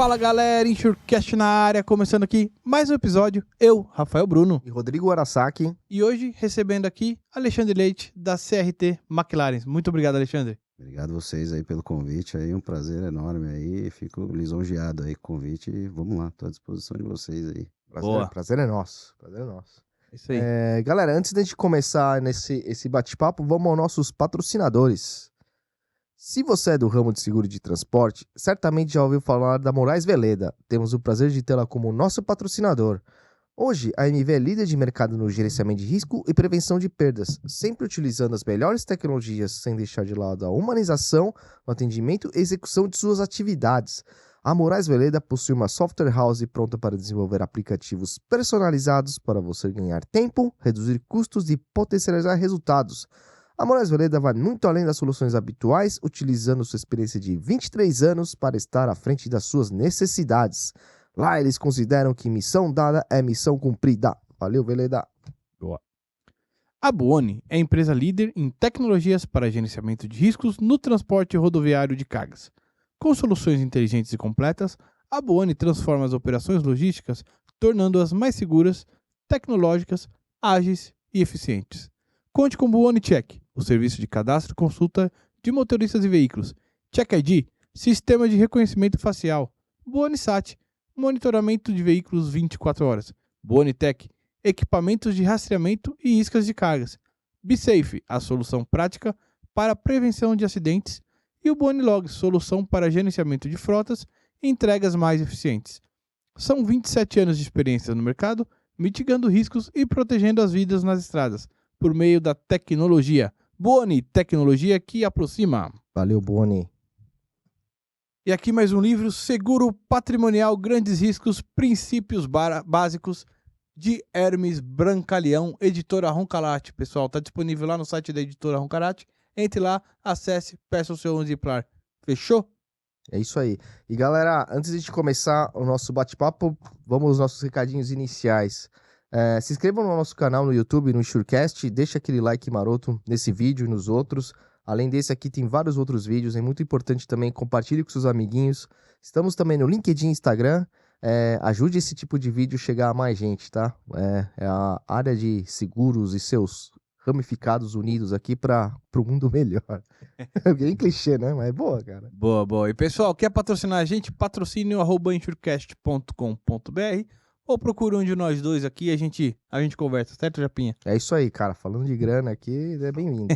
Fala galera, InsureCast na área, começando aqui mais um episódio, eu, Rafael Bruno. E Rodrigo Arasaki. E hoje recebendo aqui Alexandre Leite, da CRT McLaren. Muito obrigado, Alexandre. Obrigado vocês aí pelo convite, aí um prazer enorme aí, fico lisonjeado aí com o convite e vamos lá, tô à disposição de vocês aí. Prazer é nosso, prazer é nosso. Isso aí. Galera, antes de a gente começar esse bate-papo, vamos aos nossos patrocinadores. Se você é do ramo de seguro de transporte, certamente já ouviu falar da Moraes Veleda. Temos o prazer de tê-la como nosso patrocinador. Hoje, a MV é líder de mercado no gerenciamento de risco e prevenção de perdas, sempre utilizando as melhores tecnologias sem deixar de lado a humanização no atendimento e execução de suas atividades. A Moraes Veleda possui uma software house pronta para desenvolver aplicativos personalizados para você ganhar tempo, reduzir custos e potencializar resultados. A Moraes Veleda vai muito além das soluções habituais, utilizando sua experiência de 23 anos para estar à frente das suas necessidades. Lá eles consideram que missão dada é missão cumprida. Valeu, Veleda. Boa. A Buoni é a empresa líder em tecnologias para gerenciamento de riscos no transporte rodoviário de cargas. Com soluções inteligentes e completas, a Buoni transforma as operações logísticas, tornando-as mais seguras, tecnológicas, ágeis e eficientes. Conte com o Buoni Check, o serviço de cadastro e consulta de motoristas e veículos. Check ID, sistema de reconhecimento facial. Buoni Sat, monitoramento de veículos 24 horas. Buoni Tech, equipamentos de rastreamento e iscas de cargas. BeSafe, a solução prática para a prevenção de acidentes. E o Buoni Log, solução para gerenciamento de frotas e entregas mais eficientes. São 27 anos de experiência no mercado, mitigando riscos e protegendo as vidas nas estradas, por meio da tecnologia. Buoni, tecnologia que aproxima. Valeu, Buoni. E aqui mais um livro, Seguro Patrimonial, Grandes Riscos, Princípios Básicos, de Hermes Brancaleão, editora Roncalate. Pessoal, está disponível lá no site da editora Roncalate. Entre lá, acesse, peça o seu exemplar. Fechou? É isso aí. E galera, antes de começar o nosso bate-papo, vamos aos nossos recadinhos iniciais. Se inscrevam no nosso canal no YouTube, no InsureCast, deixa aquele like maroto nesse vídeo e nos outros. Além desse aqui tem vários outros vídeos, é muito importante também, compartilhe com seus amiguinhos. Estamos também no LinkedIn e Instagram, ajude esse tipo de vídeo a chegar a mais gente, tá? É a área de seguros e seus ramificados unidos aqui para o mundo melhor. É bem clichê, né? Mas é boa, cara. Boa, boa. E pessoal, quer patrocinar a gente? Patrocínio @insurecast.com.br ou procure um de nós dois aqui e a gente conversa, certo, Japinha? É isso aí, cara. Falando de grana aqui, é bem-vindo.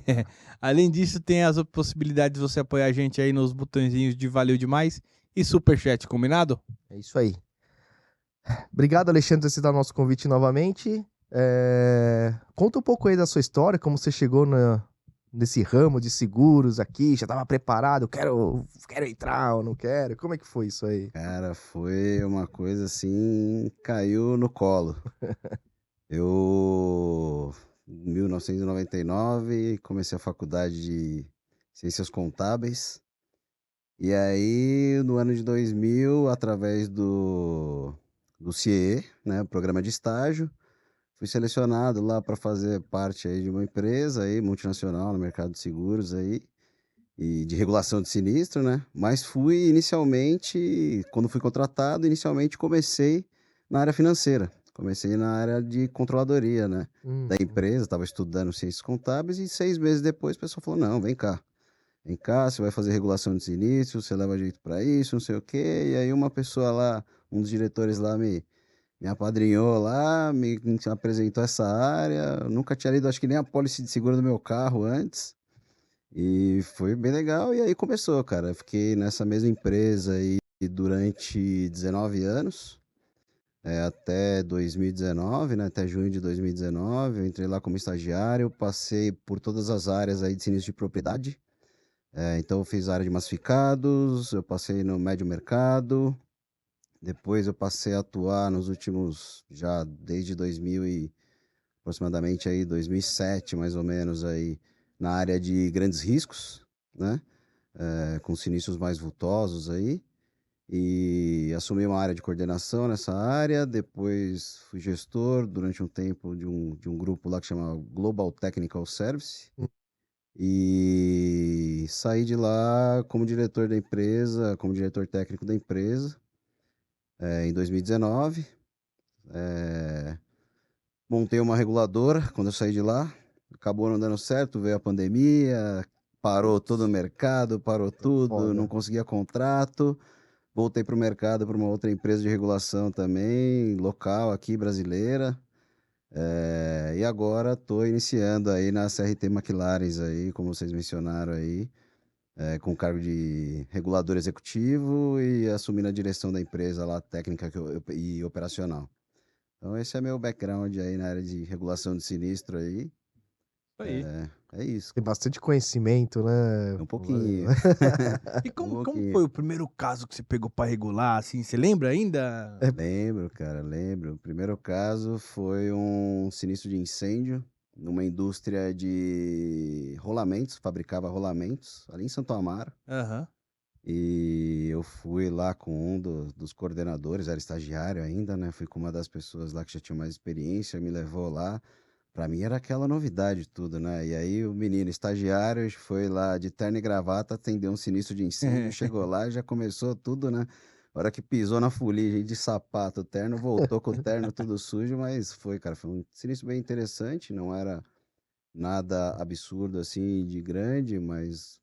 Além disso, tem as possibilidades de você apoiar a gente aí nos botõezinhos de valeu demais e superchat, combinado? É isso aí. Obrigado, Alexandre, por aceitar o nosso convite novamente. Conta um pouco aí da sua história, como você chegou nesse ramo de seguros aqui, já estava preparado, quero entrar ou não quero, como é que foi isso aí? Cara, foi uma coisa assim, caiu no colo. Eu, em 1999, comecei a faculdade de Ciências Contábeis, e aí no ano de 2000, através do CIE, né, Programa de Estágio, fui selecionado lá para fazer parte aí de uma empresa aí, multinacional no mercado de seguros aí, e de regulação de sinistro, né? Mas fui inicialmente, quando fui contratado, inicialmente comecei na área financeira. Comecei na área de controladoria, né? Da empresa, estava estudando ciências contábeis e 6 meses depois o pessoal falou, não, vem cá, você vai fazer regulação de sinistro, você leva jeito para isso, não sei o quê. E aí uma pessoa lá, um dos diretores lá me apadrinhou lá, me apresentou essa área. Eu nunca tinha lido, acho que nem a pólice de seguro do meu carro antes. E foi bem legal. E aí começou, cara. Eu fiquei nessa mesma empresa aí durante 19 anos, até 2019, né? Até junho de 2019. Eu entrei lá como estagiário, passei por todas as áreas aí de sinistro de propriedade. Então eu fiz a área de massificados, eu passei no médio mercado. Depois eu passei a atuar nos últimos, já desde 2000 e aproximadamente aí 2007, mais ou menos aí, na área de grandes riscos, né? Com sinistros mais vultosos aí. E assumi uma área de coordenação nessa área. Depois fui gestor durante um tempo de um grupo lá que chama Global Technical Service. E saí de lá como diretor da empresa, como diretor técnico da empresa. em 2019. É, montei uma reguladora quando eu saí de lá. Acabou não dando certo, veio a pandemia, parou todo o Putz, mercado, parou tudo, não Foda. conseguia contrato. Voltei para o mercado para uma outra empresa de regulação também, local aqui, brasileira. E agora estou iniciando aí na CRT McLaren aí, como vocês mencionaram aí, com cargo de regulador executivo e assumindo a direção da empresa lá, técnica e operacional. Então esse é meu background aí na área de regulação de sinistro aí. isso aí. É isso, Tem bastante conhecimento, né? é um pouquinho, E um como pouquinho. foi o primeiro caso que você pegou pra regular, assim? Você lembra ainda? É, Lembro, cara, lembro. O primeiro caso foi um sinistro de incêndio numa indústria de rolamentos, fabricava rolamentos ali em Santo Amaro. Aham. E eu fui lá com um dos coordenadores, era estagiário ainda, né? Fui com uma das pessoas lá que já tinha mais experiência, me levou lá. Pra mim era aquela novidade tudo, né? E aí o menino estagiário foi lá de terno e gravata atender um sinistro de incêndio, chegou lá e já começou tudo, né? A hora que pisou na fuligem de sapato, o terno voltou com o terno tudo sujo, mas foi, cara, foi um sinistro bem interessante, não era nada absurdo assim de grande, mas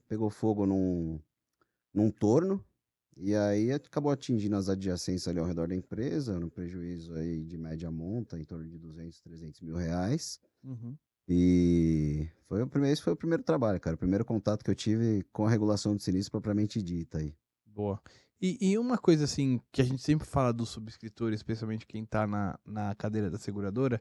pegou fogo num torno, e aí acabou atingindo as adjacências ali ao redor da empresa, no prejuízo aí de média monta, em torno de 200, 300 mil reais. Uhum. E esse foi o primeiro trabalho, cara, o primeiro contato que eu tive com a regulação de sinistro propriamente dita aí. Boa. E uma coisa assim que a gente sempre fala dos subscritores, especialmente quem tá na cadeira da seguradora,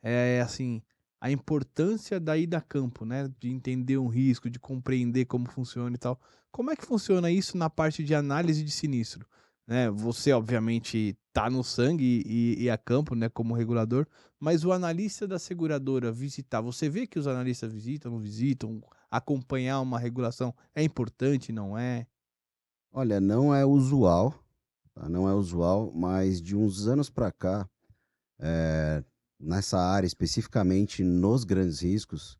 é assim, a importância da ida a campo, né? De entender um risco, de compreender como funciona e tal. Como é que funciona isso na parte de análise de sinistro? Né? Você, obviamente, tá no sangue e a campo, né, como regulador, mas o analista da seguradora visitar, você vê que os analistas visitam, não visitam, acompanhar uma regulação é importante, não é? Olha, não é usual, tá? Não é usual, mas de uns anos para cá, eh, nessa área, especificamente nos grandes riscos,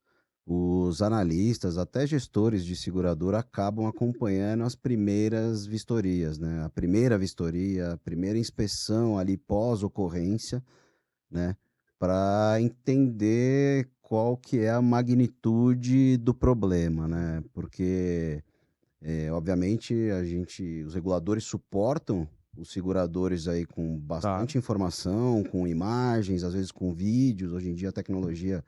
os analistas, até gestores de seguradora, acabam acompanhando as primeiras vistorias, né? A primeira vistoria, a primeira inspeção ali pós-ocorrência, né? Para entender qual que é a magnitude do problema, né? Porque obviamente, os reguladores suportam os seguradores aí com Claro. bastante informação, com imagens, às vezes com vídeos. Hoje em dia a tecnologia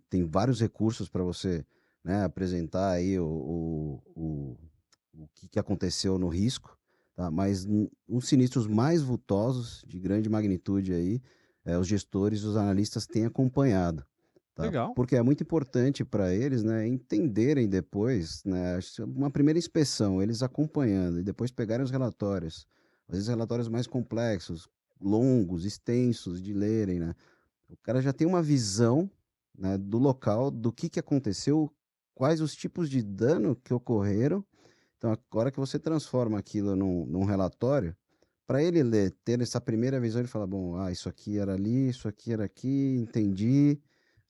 tem vários recursos para você, né, apresentar aí o que aconteceu no risco, tá? Mas os sinistros mais vultosos, de grande magnitude aí, os gestores, os analistas têm acompanhado. Tá? Legal. Porque é muito importante para eles, né, entenderem depois, né, uma primeira inspeção, eles acompanhando e depois pegarem os relatórios, às vezes relatórios mais complexos, longos, extensos de lerem, né? O cara já tem uma visão, né, do local, do que aconteceu, quais os tipos de dano que ocorreram. Então, agora que você transforma aquilo num relatório, para ele ler, ter essa primeira visão, ele fala, bom, isso aqui era ali, isso aqui era aqui, entendi,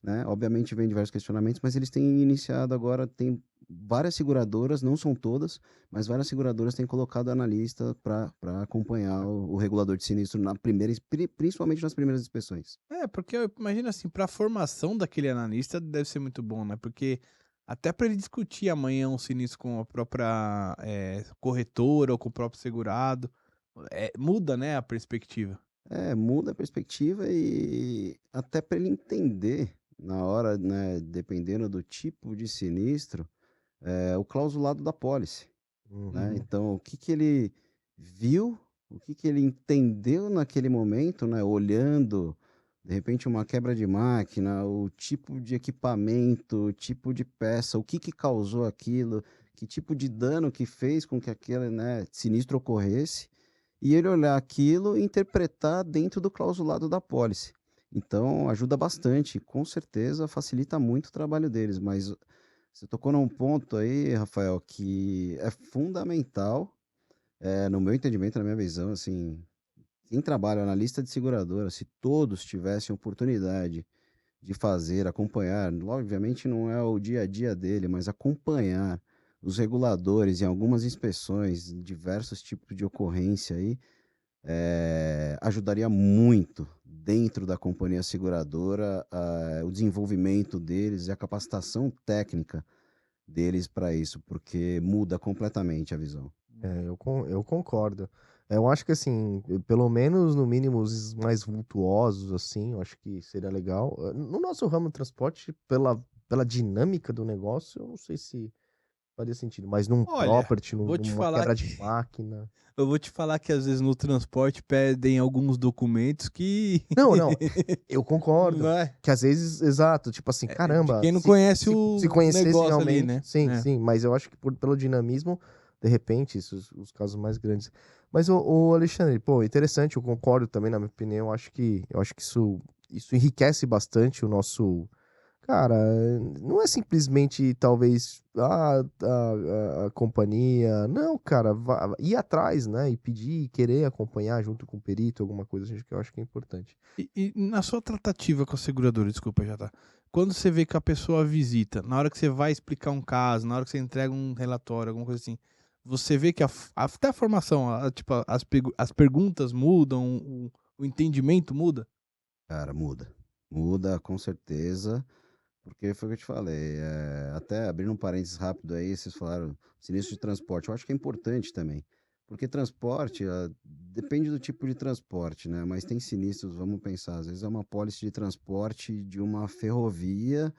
né? Obviamente vem diversos questionamentos, mas eles têm iniciado agora, tem várias seguradoras, não são todas, mas várias seguradoras têm colocado analista para acompanhar o regulador de sinistro na primeira, principalmente nas primeiras inspeções. É, porque eu imagino assim, para a formação daquele analista deve ser muito bom, né? Porque até para ele discutir amanhã um sinistro com a própria corretora ou com o próprio segurado, muda, né, a perspectiva. Muda a perspectiva e até para ele entender na hora, né, dependendo do tipo de sinistro, o clausulado da pólice, né? Uhum. Então, o que que ele viu, o que que ele entendeu naquele momento, né? Olhando, de repente, uma quebra de máquina, o tipo de equipamento, o tipo de peça, o que que causou aquilo, que tipo de dano que fez com que aquele, né, sinistro ocorresse, e ele olhar aquilo e interpretar dentro do clausulado da pólice. Então, ajuda bastante, com certeza facilita muito o trabalho deles, mas você tocou num ponto aí, Rafael, que é fundamental, no meu entendimento, na minha visão, assim, quem trabalha na lista de seguradora, se todos tivessem oportunidade de fazer, acompanhar, obviamente não é o dia a dia dele, mas acompanhar os reguladores em algumas inspeções, diversos tipos de ocorrência aí, ajudaria muito dentro da companhia seguradora o desenvolvimento deles e a capacitação técnica deles para isso, porque muda completamente a visão. Eu concordo. Eu acho que assim, pelo menos no mínimo os mais vultuosos, assim, eu acho que seria legal. No nosso ramo de transporte, pela dinâmica do negócio, eu não sei se faria sentido, mas num Olha, property, vou te numa falar quebra de que máquina. eu vou te falar que às vezes no transporte pedem alguns documentos que Não, não, eu não concordo. é? Que às vezes, exato, tipo assim, É de caramba, quem não se, conhece se, se o conhecesse negócio ali, realmente, né? sim, É. sim, mas eu acho que pelo dinamismo, de repente, isso, os casos mais grandes. Mas o Alexandre, pô, interessante, eu concordo também, na minha opinião, eu acho que isso enriquece bastante o nosso. Cara, não é simplesmente talvez a companhia. Não, cara, ir atrás, né? E pedir, querer acompanhar junto com o perito, alguma coisa que eu acho que é importante. E na sua tratativa com a seguradora, desculpa, já tá. Quando você vê que a pessoa visita, na hora que você vai explicar um caso, na hora que você entrega um relatório, alguma coisa assim, você vê que até a formação, tipo, as perguntas mudam, o entendimento muda? Cara, muda. Muda com certeza, porque foi o que eu te falei. Até abrindo um parênteses rápido aí, vocês falaram sinistro de transporte. Eu acho que é importante também. Porque transporte, depende do tipo de transporte, né? Mas tem sinistros, vamos pensar, às vezes é uma pólice de transporte de uma ferrovia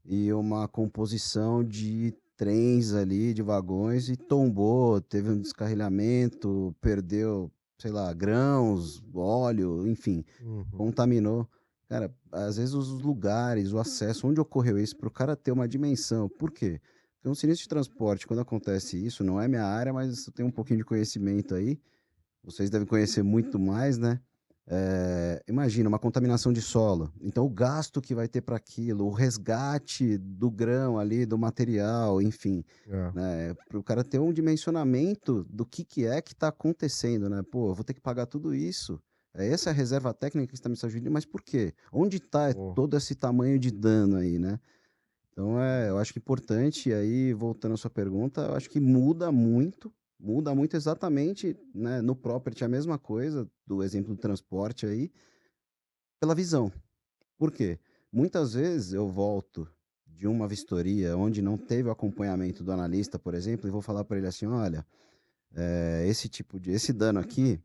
e uma composição de trens ali, de vagões, e tombou, teve um descarrilhamento, perdeu, sei lá, grãos, óleo, enfim, Uhum. contaminou. Cara, às vezes os lugares, o acesso, onde ocorreu isso, para o cara ter uma dimensão. Por quê? Porque um sinistro de transporte, quando acontece isso, não é minha área, mas eu tenho um pouquinho de conhecimento aí. Vocês devem conhecer muito mais, né? Imagina uma contaminação de solo. Então, o gasto que vai ter para aquilo, o resgate do grão ali, do material, enfim, É. né? Para o cara ter um dimensionamento do que é que está acontecendo, né? Pô, eu vou ter que pagar tudo isso. Essa é a reserva técnica que está me ajudando, mas por quê? Onde está Pô. todo esse tamanho de dano aí, né? Então, eu acho que é importante, e aí, voltando à sua pergunta, eu acho que muda muito exatamente, né, no property, a mesma coisa, do exemplo do transporte aí, pela visão. Por quê? Muitas vezes eu volto de uma vistoria onde não teve o acompanhamento do analista, por exemplo, e vou falar para ele assim, olha, esse dano aqui,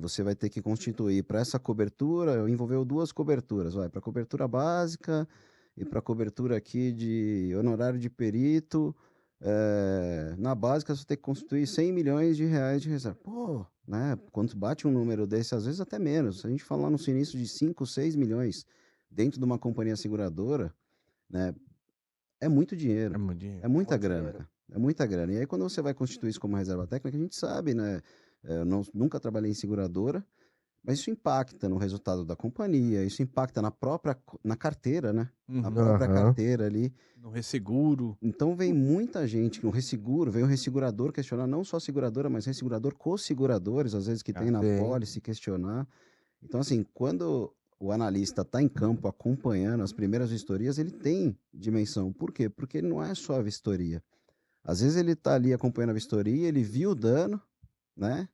você vai ter que constituir para essa cobertura, envolveu duas coberturas, vai, para cobertura básica e para cobertura aqui de honorário de perito, na básica você tem que constituir 100 milhões de reais de reserva. Pô, né, quando bate um número desse, às vezes até menos, se a gente falar no sinistro de 5, 6 milhões dentro de uma companhia seguradora, né, é muito É dinheiro, muito dinheiro. é muita Muito grana, dinheiro. cara. É muita grana. E aí, quando você vai constituir isso como reserva técnica, a gente sabe, né? Eu nunca trabalhei em seguradora, mas isso impacta no resultado da companhia, isso impacta na carteira, né? Na Uhum. própria Aham. carteira ali. No resseguro. Então vem muita gente no resseguro, vem o ressegurador questionar, não só a seguradora, mas ressegurador com os seguradores, às vezes que tem na Sim. pólice, questionar. Então, assim, quando o analista está em campo acompanhando as primeiras vistorias, ele tem dimensão. Por quê? Porque ele não é só a vistoria. Às vezes ele está ali acompanhando a vistoria, ele viu o dano, né?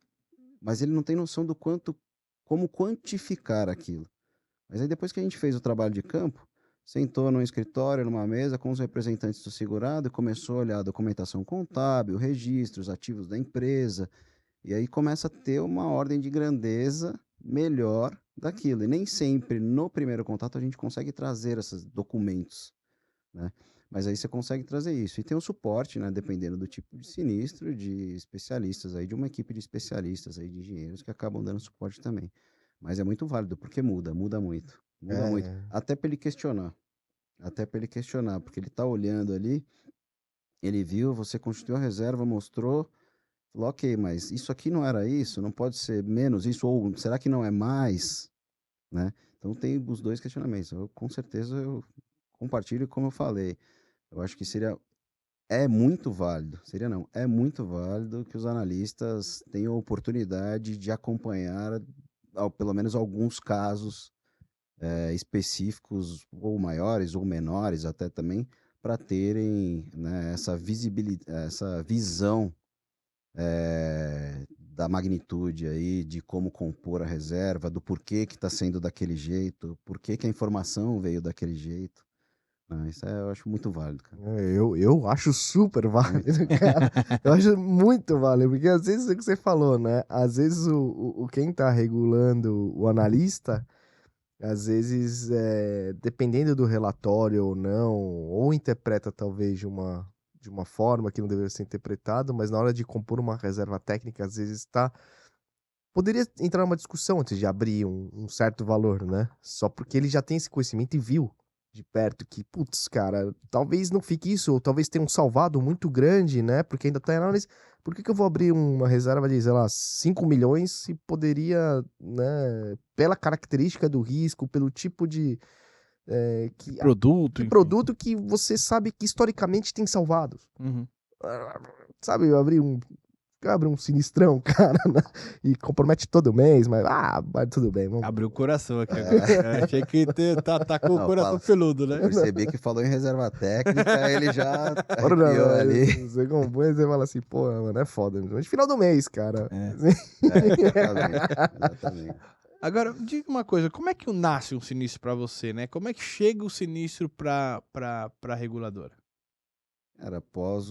Mas ele não tem noção do quanto, como quantificar aquilo. Mas aí depois que a gente fez o trabalho de campo, sentou num escritório, numa mesa com os representantes do segurado e começou a olhar a documentação contábil, registros, ativos da empresa, e aí começa a ter uma ordem de grandeza melhor daquilo. E nem sempre no primeiro contato a gente consegue trazer esses documentos, né? Mas aí você consegue trazer isso. E tem o suporte, né? Dependendo do tipo de sinistro, de especialistas aí, de uma equipe de especialistas aí, de engenheiros que acabam dando suporte também. Mas é muito válido, porque muda muito. Muda muito. É. Até para ele questionar. Até para ele questionar, porque ele tá olhando ali, ele viu, você constituiu a reserva, mostrou, falou, ok, mas isso aqui não era isso, não pode ser menos isso, ou será que não é mais, né? Então tem os dois questionamentos. Com certeza eu compartilho como eu falei. Eu acho que é muito válido, seria não, é muito válido que os analistas tenham a oportunidade de acompanhar pelo menos alguns casos específicos, ou maiores ou menores até também, para terem, né, essa visibilidade, essa visão da magnitude aí, de como compor a reserva, do porquê que está sendo daquele jeito, porquê que a informação veio daquele jeito. Não, isso eu acho muito válido, cara. Eu acho super válido, cara. Eu acho muito válido, porque às vezes é o que você falou, né? Às vezes quem tá regulando o analista, às vezes, dependendo do relatório ou não, ou interpreta talvez de uma forma que não deveria ser interpretado, mas na hora de compor uma reserva técnica, às vezes tá. Poderia entrar numa discussão antes de abrir um certo valor, né? Só porque ele já tem esse conhecimento e viu de perto que, putz, cara, talvez não fique isso, ou talvez tenha um salvado muito grande, né? Porque ainda tá em análise. Por que que eu vou abrir uma reserva de, sei lá, 5 milhões se poderia, né, pela característica do risco, pelo tipo Produto, de enfim. produto que você sabe que historicamente tem salvados. Uhum. Sabe, eu abre um sinistrão, cara, né? E compromete todo mês, mas tudo bem. Vamos... Abriu o coração aqui agora. Eu achei que tá com o Não, coração fala. peludo, né? Percebi que falou em reserva técnica, ele já Ora, não, arrepiou ali. você compõe e você fala assim, pô, mano, é foda. Mas final do mês, cara. É. Exatamente. Agora, diga uma coisa, como é que nasce um sinistro pra você, né? Como é que chega o sinistro pra reguladora? Cara, após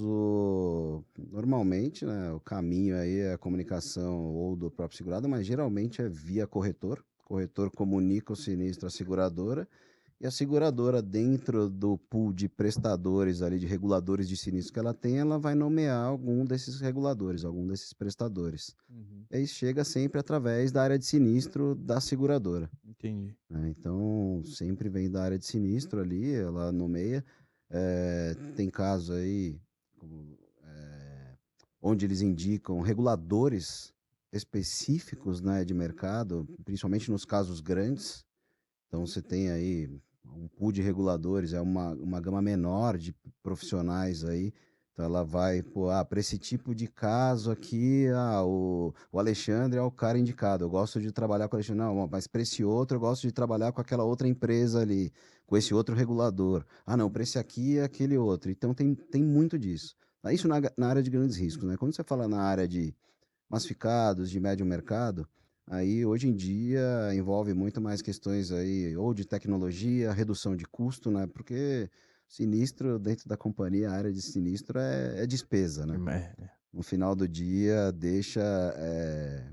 normalmente, né, o caminho aí é a comunicação ou do próprio segurado, mas geralmente é via corretor. O corretor comunica o sinistro à seguradora e a seguradora, dentro do pool de prestadores ali, de reguladores de sinistro que ela tem, ela vai nomear algum desses reguladores, algum desses prestadores. Uhum. E aí chega sempre através da área de sinistro da seguradora, Entendi. né? Então, sempre vem da área de sinistro ali, ela nomeia. Tem casos aí onde eles indicam reguladores específicos, né, de mercado, principalmente nos casos grandes. Então, você tem aí um pool de reguladores, é uma gama menor de profissionais aí. Então, ela vai, pô, para esse tipo de caso aqui, o Alexandre é o cara indicado. Eu gosto de trabalhar com o Alexandre. Não, mas para esse outro, eu gosto de trabalhar com aquela outra empresa ali, com esse outro regulador. Ah, não, para esse aqui é aquele outro. Então, tem muito disso. Isso na área de grandes riscos, né? Quando você fala na área de massificados, de médio mercado, aí hoje em dia envolve muito mais questões aí, ou de tecnologia, redução de custo, né? Porque sinistro dentro da companhia, a área de sinistro é despesa, né? É. No final do dia, deixa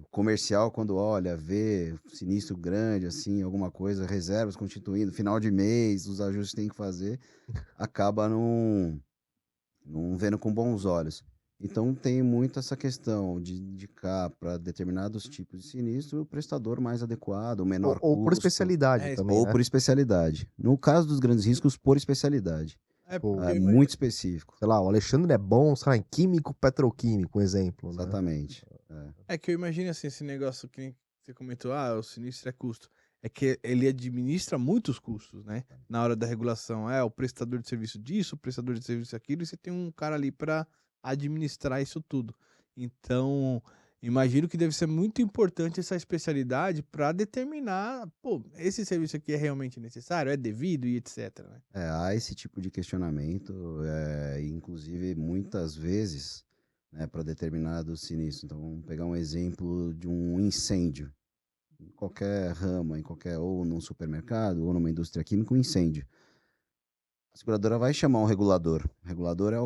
o comercial, quando olha, vê sinistro grande, assim, alguma coisa, reservas constituindo, final de mês, os ajustes que tem que fazer, acaba não vendo com bons olhos. Então tem muito essa questão de indicar para determinados tipos de sinistro o prestador mais adequado, o menor Ou por custo, especialidade É, também, ou né? por especialidade. No caso dos grandes riscos, por especialidade. Pô, porque É muito específico. sei lá, o Alexandre é bom, sei lá, em químico petroquímico, um exemplo, né? Exatamente. é que eu imagino assim, esse negócio que nem você comentou, o sinistro é custo. É que ele administra muitos custos, né? Na hora da regulação. É o prestador de serviço disso, o prestador de serviço aquilo, e você tem um cara ali para administrar isso tudo. Então, imagino que deve ser muito importante essa especialidade para determinar, pô, esse serviço aqui é realmente necessário, é devido e etc, né? Há esse tipo de questionamento, inclusive muitas vezes, né, para determinados sinistros. Então, vamos pegar um exemplo de um incêndio. Em qualquer ramo, ou num supermercado, ou numa indústria química, um incêndio. A seguradora vai chamar um regulador. O regulador é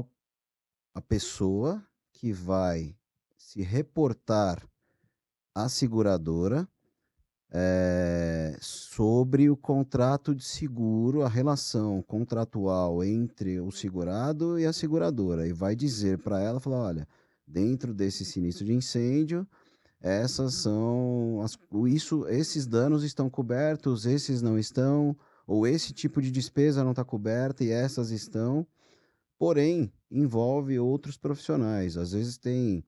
a pessoa que vai se reportar à seguradora sobre o contrato de seguro, a relação contratual entre o segurado e a seguradora. E vai dizer para ela, falar, olha, dentro desse sinistro de incêndio, essas são esses danos estão cobertos, esses não estão, ou esse tipo de despesa não está coberta e essas estão. Porém, envolve outros profissionais. Às vezes tem,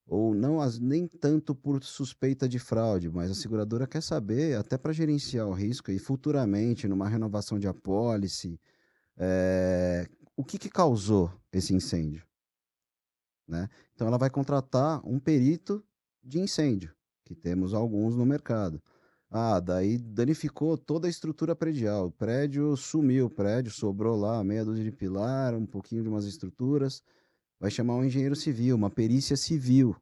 ou não, nem tanto por suspeita de fraude, mas a seguradora quer saber, até para gerenciar o risco e futuramente, numa renovação de apólice, o que causou esse incêndio, né? Então ela vai contratar um perito de incêndio, que temos alguns no mercado. Daí danificou toda a estrutura predial. O prédio sumiu, o prédio sobrou lá meia dúzia de pilar, um pouquinho de umas estruturas. Vai chamar um engenheiro civil, uma perícia civil,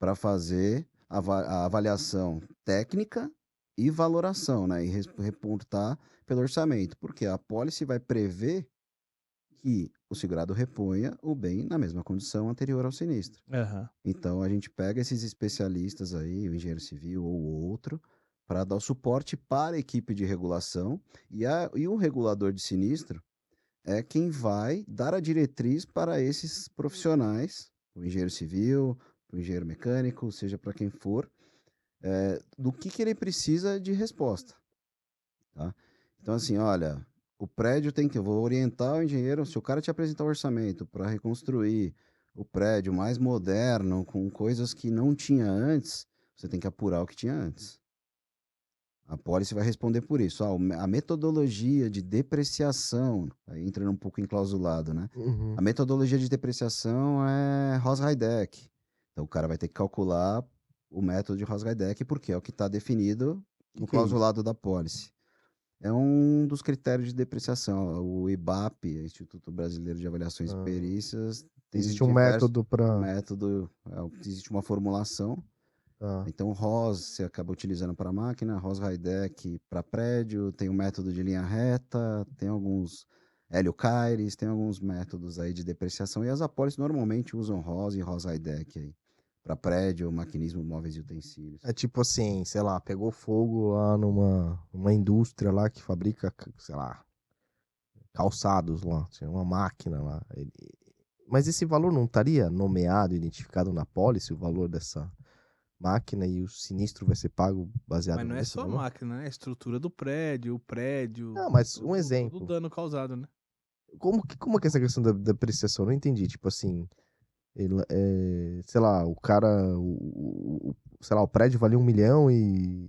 para fazer a avaliação técnica e valoração, né? E reportar pelo orçamento, porque a apólice vai prever que o segurado reponha o bem na mesma condição anterior ao sinistro. Aham. Então a gente pega esses especialistas aí, o engenheiro civil ou outro, para dar o suporte para a equipe de regulação e o regulador de sinistro é quem vai dar a diretriz para esses profissionais, o engenheiro civil, o engenheiro mecânico, seja para quem for, do que ele precisa de resposta, tá? Então, assim, olha, o prédio tem que. Eu vou orientar o engenheiro. Se o cara te apresentar o orçamento para reconstruir o prédio mais moderno, com coisas que não tinha antes, você tem que apurar o que tinha antes. A pólice vai responder por isso. A metodologia de depreciação, aí entrando um pouco enclausulado, né? Uhum. A metodologia de depreciação é Ross-Heideck. Então o cara vai ter que calcular o método de Ross-Heideck, porque é o que está definido no Que é isso? clausulado da pólice. É um dos critérios de depreciação. O IBAP, Instituto Brasileiro de Avaliações e Ah, Perícias, tem existe um diversos método para. métodos, existe uma formulação. Tá. Então, ROS você acaba utilizando para máquina, ROS-Heideck para prédio, tem o método de linha reta, tem alguns Helio-Kairos, tem alguns métodos aí de depreciação, e as apólices normalmente usam ROS e ROS-Heideck aí, para prédio, maquinismo, móveis e utensílios. É tipo assim, sei lá, pegou fogo lá numa indústria lá que fabrica, sei lá, calçados lá, tinha uma máquina lá. Mas esse valor não estaria nomeado, identificado na pólice, o valor dessa máquina e o sinistro vai ser pago baseado Mas não é nesse só a valor? máquina, né? A estrutura do prédio, o prédio, Não, mas um todo o exemplo. dano causado, né? Como que é essa questão da depreciação? Eu não entendi. Tipo assim, sei lá, o cara, sei lá, o prédio valia 1 milhão e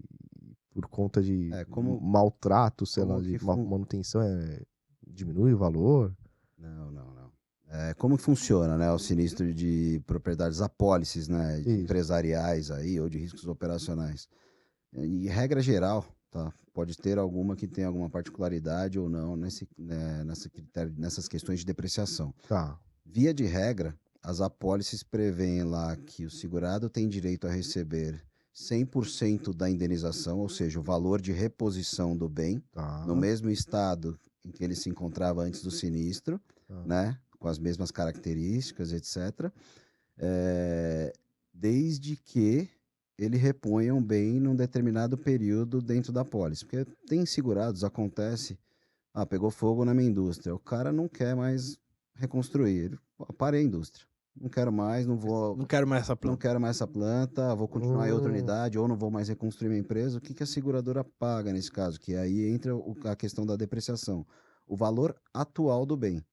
por conta de É, maltrato, sei lá, como de que manutenção, diminui o valor? Não, não, não. Como que funciona, né, o sinistro de propriedades, apólices, né, Isso. empresariais aí, ou de riscos operacionais? E regra geral, tá? Pode ter alguma que tenha alguma particularidade ou não nessas questões de depreciação. Tá. Via de regra, as apólices prevêem lá que o segurado tem direito a receber 100% da indenização, ou seja, o valor de reposição do bem, no Tá. mesmo estado em que ele se encontrava antes do sinistro, Tá. né? Com as mesmas características, etc. eh, Desde que ele reponha um bem num determinado período dentro da pólice. Porque tem segurados, acontece, pegou fogo na minha indústria, o cara não quer mais reconstruir, ele, parei a indústria, não quero mais, Não quero mais essa não planta. quero mais essa planta, vou continuar em outra Hum, unidade, ou não vou mais reconstruir minha empresa. O que que a seguradora paga nesse caso? Que aí entra a questão da depreciação, o valor atual do bem.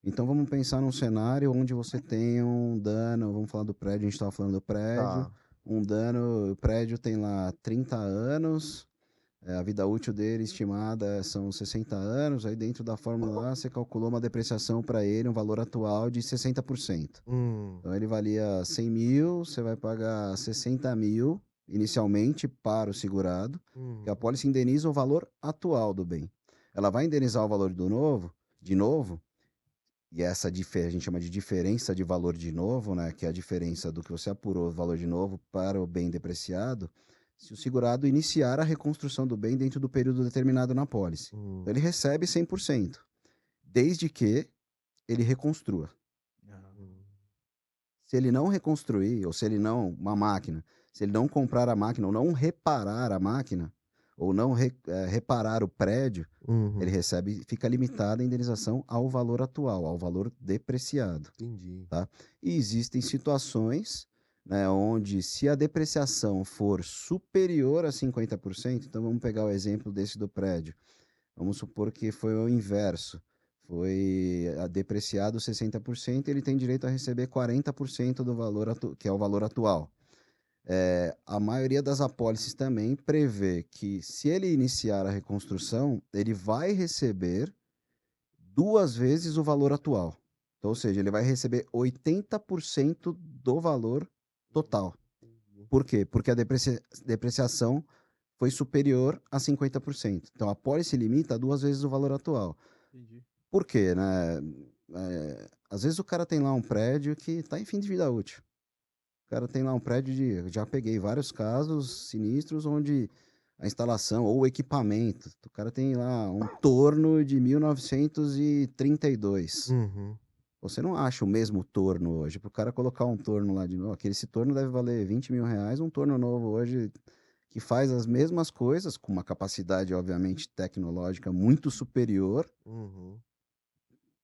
Então vamos pensar num cenário onde você tem um dano, vamos falar do prédio, a gente estava falando do prédio, tá. um dano, o prédio tem lá 30 anos, a vida útil dele estimada são 60 anos, aí dentro da fórmula lá você calculou uma depreciação para ele, um valor atual de 60%. Hum, Então ele valia 100 mil, você vai pagar 60 mil inicialmente para o segurado, que hum, a pólice indeniza o valor atual do bem. Ela vai indenizar o valor de novo, e essa a gente chama de diferença de valor de novo, né, que é a diferença do que você apurou, o valor de novo, para o bem depreciado, se o segurado iniciar a reconstrução do bem dentro do período determinado na pólice. hum. Então ele recebe 100%, desde que ele reconstrua. Hum. Se ele não reconstruir, ou se ele não, uma máquina, se ele não comprar a máquina, ou não reparar a máquina, ou não reparar o prédio, ele Uhum. recebe, fica limitada a indenização ao valor atual, ao valor depreciado. Entendi. Tá? E existem situações, né, onde se a depreciação for superior a 50%, então vamos pegar o exemplo desse do prédio. Vamos supor que foi o inverso. Foi depreciado 60%, ele tem direito a receber 40% do valor, que é o valor atual. A maioria das apólices também prevê que, se ele iniciar a reconstrução, ele vai receber 2 vezes o valor atual. Então, ou seja, ele vai receber 80% do valor total. Entendi. Por quê? Porque a depreciação foi superior a 50%. Então, a apólice limita a 2 vezes o valor atual. Entendi. Por quê, né? Às vezes o cara tem lá um prédio que está em fim de vida útil. O cara tem lá um prédio de... Já peguei vários casos sinistros onde a instalação ou o equipamento, o cara tem lá um torno de 1932. Uhum. Você não acha o mesmo torno hoje. Para o cara colocar um torno lá de novo, esse torno deve valer 20 mil reais. Um torno novo hoje que faz as mesmas coisas, com uma capacidade, obviamente, tecnológica muito superior, Uhum.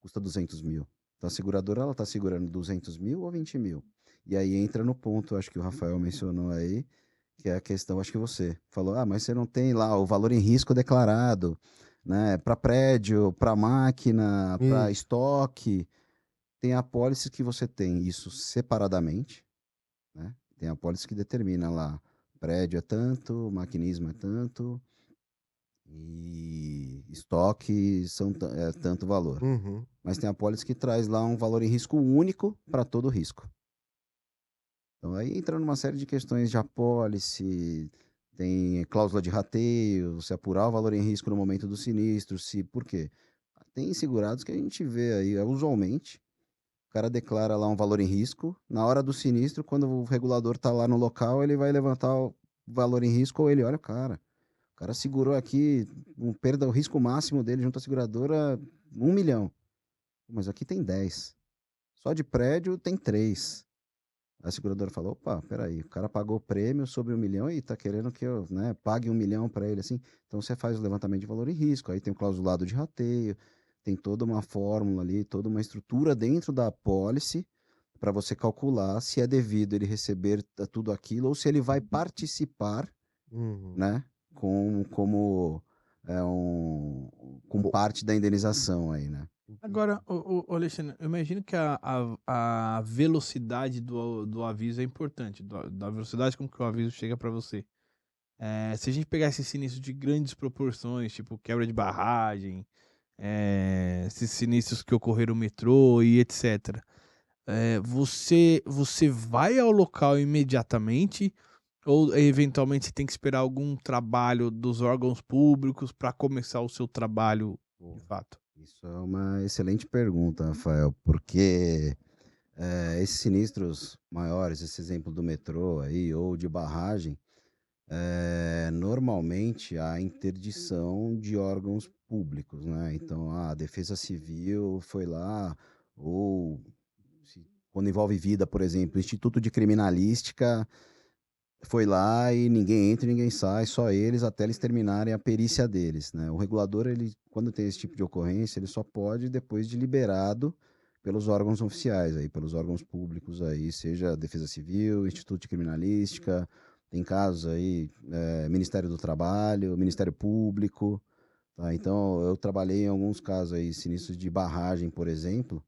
custa 200 mil. Então a seguradora ela está segurando 200 mil ou 20 mil. E aí entra no ponto, acho que o Rafael mencionou aí, que é a questão, acho que você falou, mas você não tem lá o valor em risco declarado, né? Para prédio, para máquina, para Isso. estoque. Tem apólices que você tem isso separadamente, né? Tem apólice que determina lá, prédio é tanto, maquinismo é tanto e estoque é tanto valor. Uhum. Mas tem apólice que traz lá um valor em risco único para todo risco. Então aí entra numa série de questões de apólice, tem cláusula de rateio, se apurar o valor em risco no momento do sinistro, por quê? Tem segurados que a gente vê aí, usualmente, o cara declara lá um valor em risco. Na hora do sinistro, quando o regulador tá lá no local, ele vai levantar o valor em risco ou ele olha, cara, o cara segurou aqui, o risco máximo dele junto à seguradora, 1 milhão. Mas aqui tem 10. Só de prédio tem 3. A seguradora falou, opa, peraí, o cara pagou prêmio sobre 1 milhão e tá querendo que eu, né, pague 1 milhão para ele, assim. Então você faz o levantamento de valor em risco, aí tem o clausulado de rateio, tem toda uma fórmula ali, toda uma estrutura dentro da apólice para você calcular se é devido ele receber tudo aquilo ou se ele vai participar, Uhum. né, como com Pô, parte da indenização aí, né? Agora, ô Alexandre, eu imagino que a velocidade do aviso é importante, da velocidade com que o aviso chega para você. Se a gente pegar esse sinistro de grandes proporções, tipo quebra de barragem, esses sinistros que ocorreram no metrô e etc. Você vai ao local imediatamente ou eventualmente você tem que esperar algum trabalho dos órgãos públicos para começar o seu trabalho de Pô, fato? isso é uma excelente pergunta, Rafael, porque esses sinistros maiores, esse exemplo do metrô aí, ou de barragem, normalmente há interdição de órgãos públicos, né? Então, a Defesa Civil foi lá, ou quando envolve vida, por exemplo, o Instituto de Criminalística foi lá e ninguém entra e ninguém sai, só eles até eles terminarem a perícia deles, né? O regulador, ele, quando tem esse tipo de ocorrência, ele só pode depois de liberado pelos órgãos oficiais aí, pelos órgãos públicos aí, seja Defesa Civil, Instituto de Criminalística, tem casos aí, Ministério do Trabalho, Ministério Público, tá? Então, eu trabalhei em alguns casos aí, sinistros de barragem, por exemplo,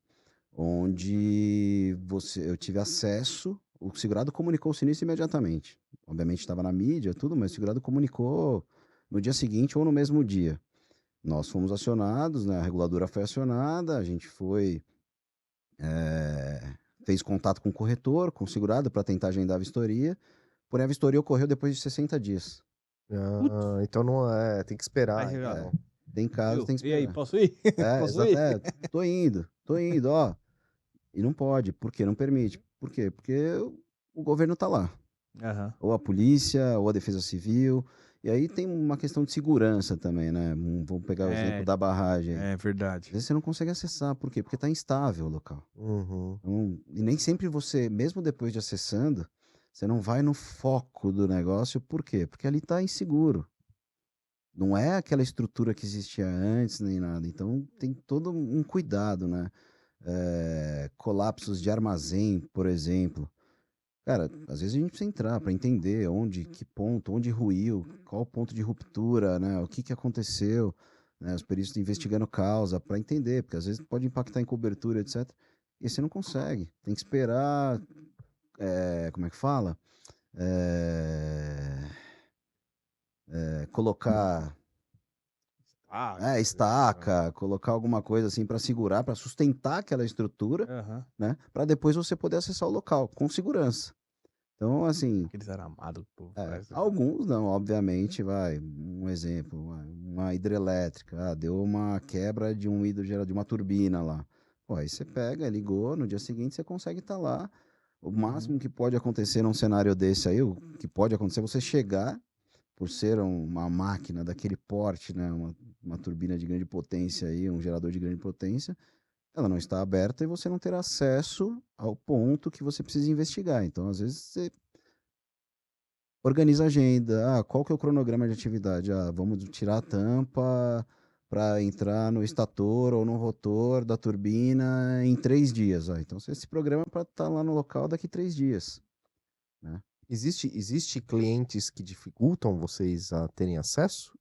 onde eu tive acesso, o segurado comunicou o sinistro imediatamente. Obviamente estava na mídia, tudo, mas o segurado comunicou no dia seguinte ou no mesmo dia. Nós fomos acionados, né? A reguladora foi acionada, a gente foi, fez contato com o corretor, com o segurado, para tentar agendar a vistoria, porém a vistoria ocorreu depois de 60 dias. Putz, Então não é, tem que aí esperar, você já, É, então. tem casos, viu? tem que E aí, esperar. posso ir? Posso Exato, ir? tô indo, ó. E não pode, por quê? Não permite. Por quê? Porque o governo tá lá. Aham. Ou a polícia, ou a defesa civil. E aí tem uma questão de segurança também, né? Vamos pegar o exemplo É, da barragem aí. é Às verdade. vezes você não consegue acessar, por quê? Porque está instável o local. Uhum. Então, e nem sempre você, mesmo depois de acessando, você não vai no foco do negócio, por quê? Porque ali está inseguro. Não é aquela estrutura que existia antes, nem nada. Então tem todo um cuidado, né? Colapsos de armazém, por exemplo. Cara, às vezes a gente precisa entrar para entender onde, que ponto, onde ruiu, qual o ponto de ruptura, né? O que que aconteceu, né? Os peritos investigando causa para entender, porque às vezes pode impactar em cobertura, etc. E você não consegue. Tem que esperar, como é que fala? É, colocar Ah, estaca, colocar alguma coisa assim para segurar, para sustentar aquela estrutura, aham. né? Para depois você poder acessar o local com segurança. Então, assim, Aqueles aramados que o povo faz. alguns não, obviamente, vai. Um exemplo, uma hidrelétrica, deu uma quebra de um hidrogerador, de uma turbina lá. Pô, aí você pega, ligou, no dia seguinte você consegue estar lá. O máximo que pode acontecer num cenário desse aí, o que pode acontecer é você chegar, por ser uma máquina daquele porte, né, uma turbina de grande potência aí, um gerador de grande potência, ela não está aberta e você não terá acesso ao ponto que você precisa investigar. Então, às vezes, você organiza a agenda. Ah, qual que é o cronograma de atividade? Ah, vamos tirar a tampa para entrar no estator ou no rotor da turbina em 3 dias. Ah, então, você se programa para estar lá no local daqui 3 dias, né? Existe clientes que dificultam vocês a terem acesso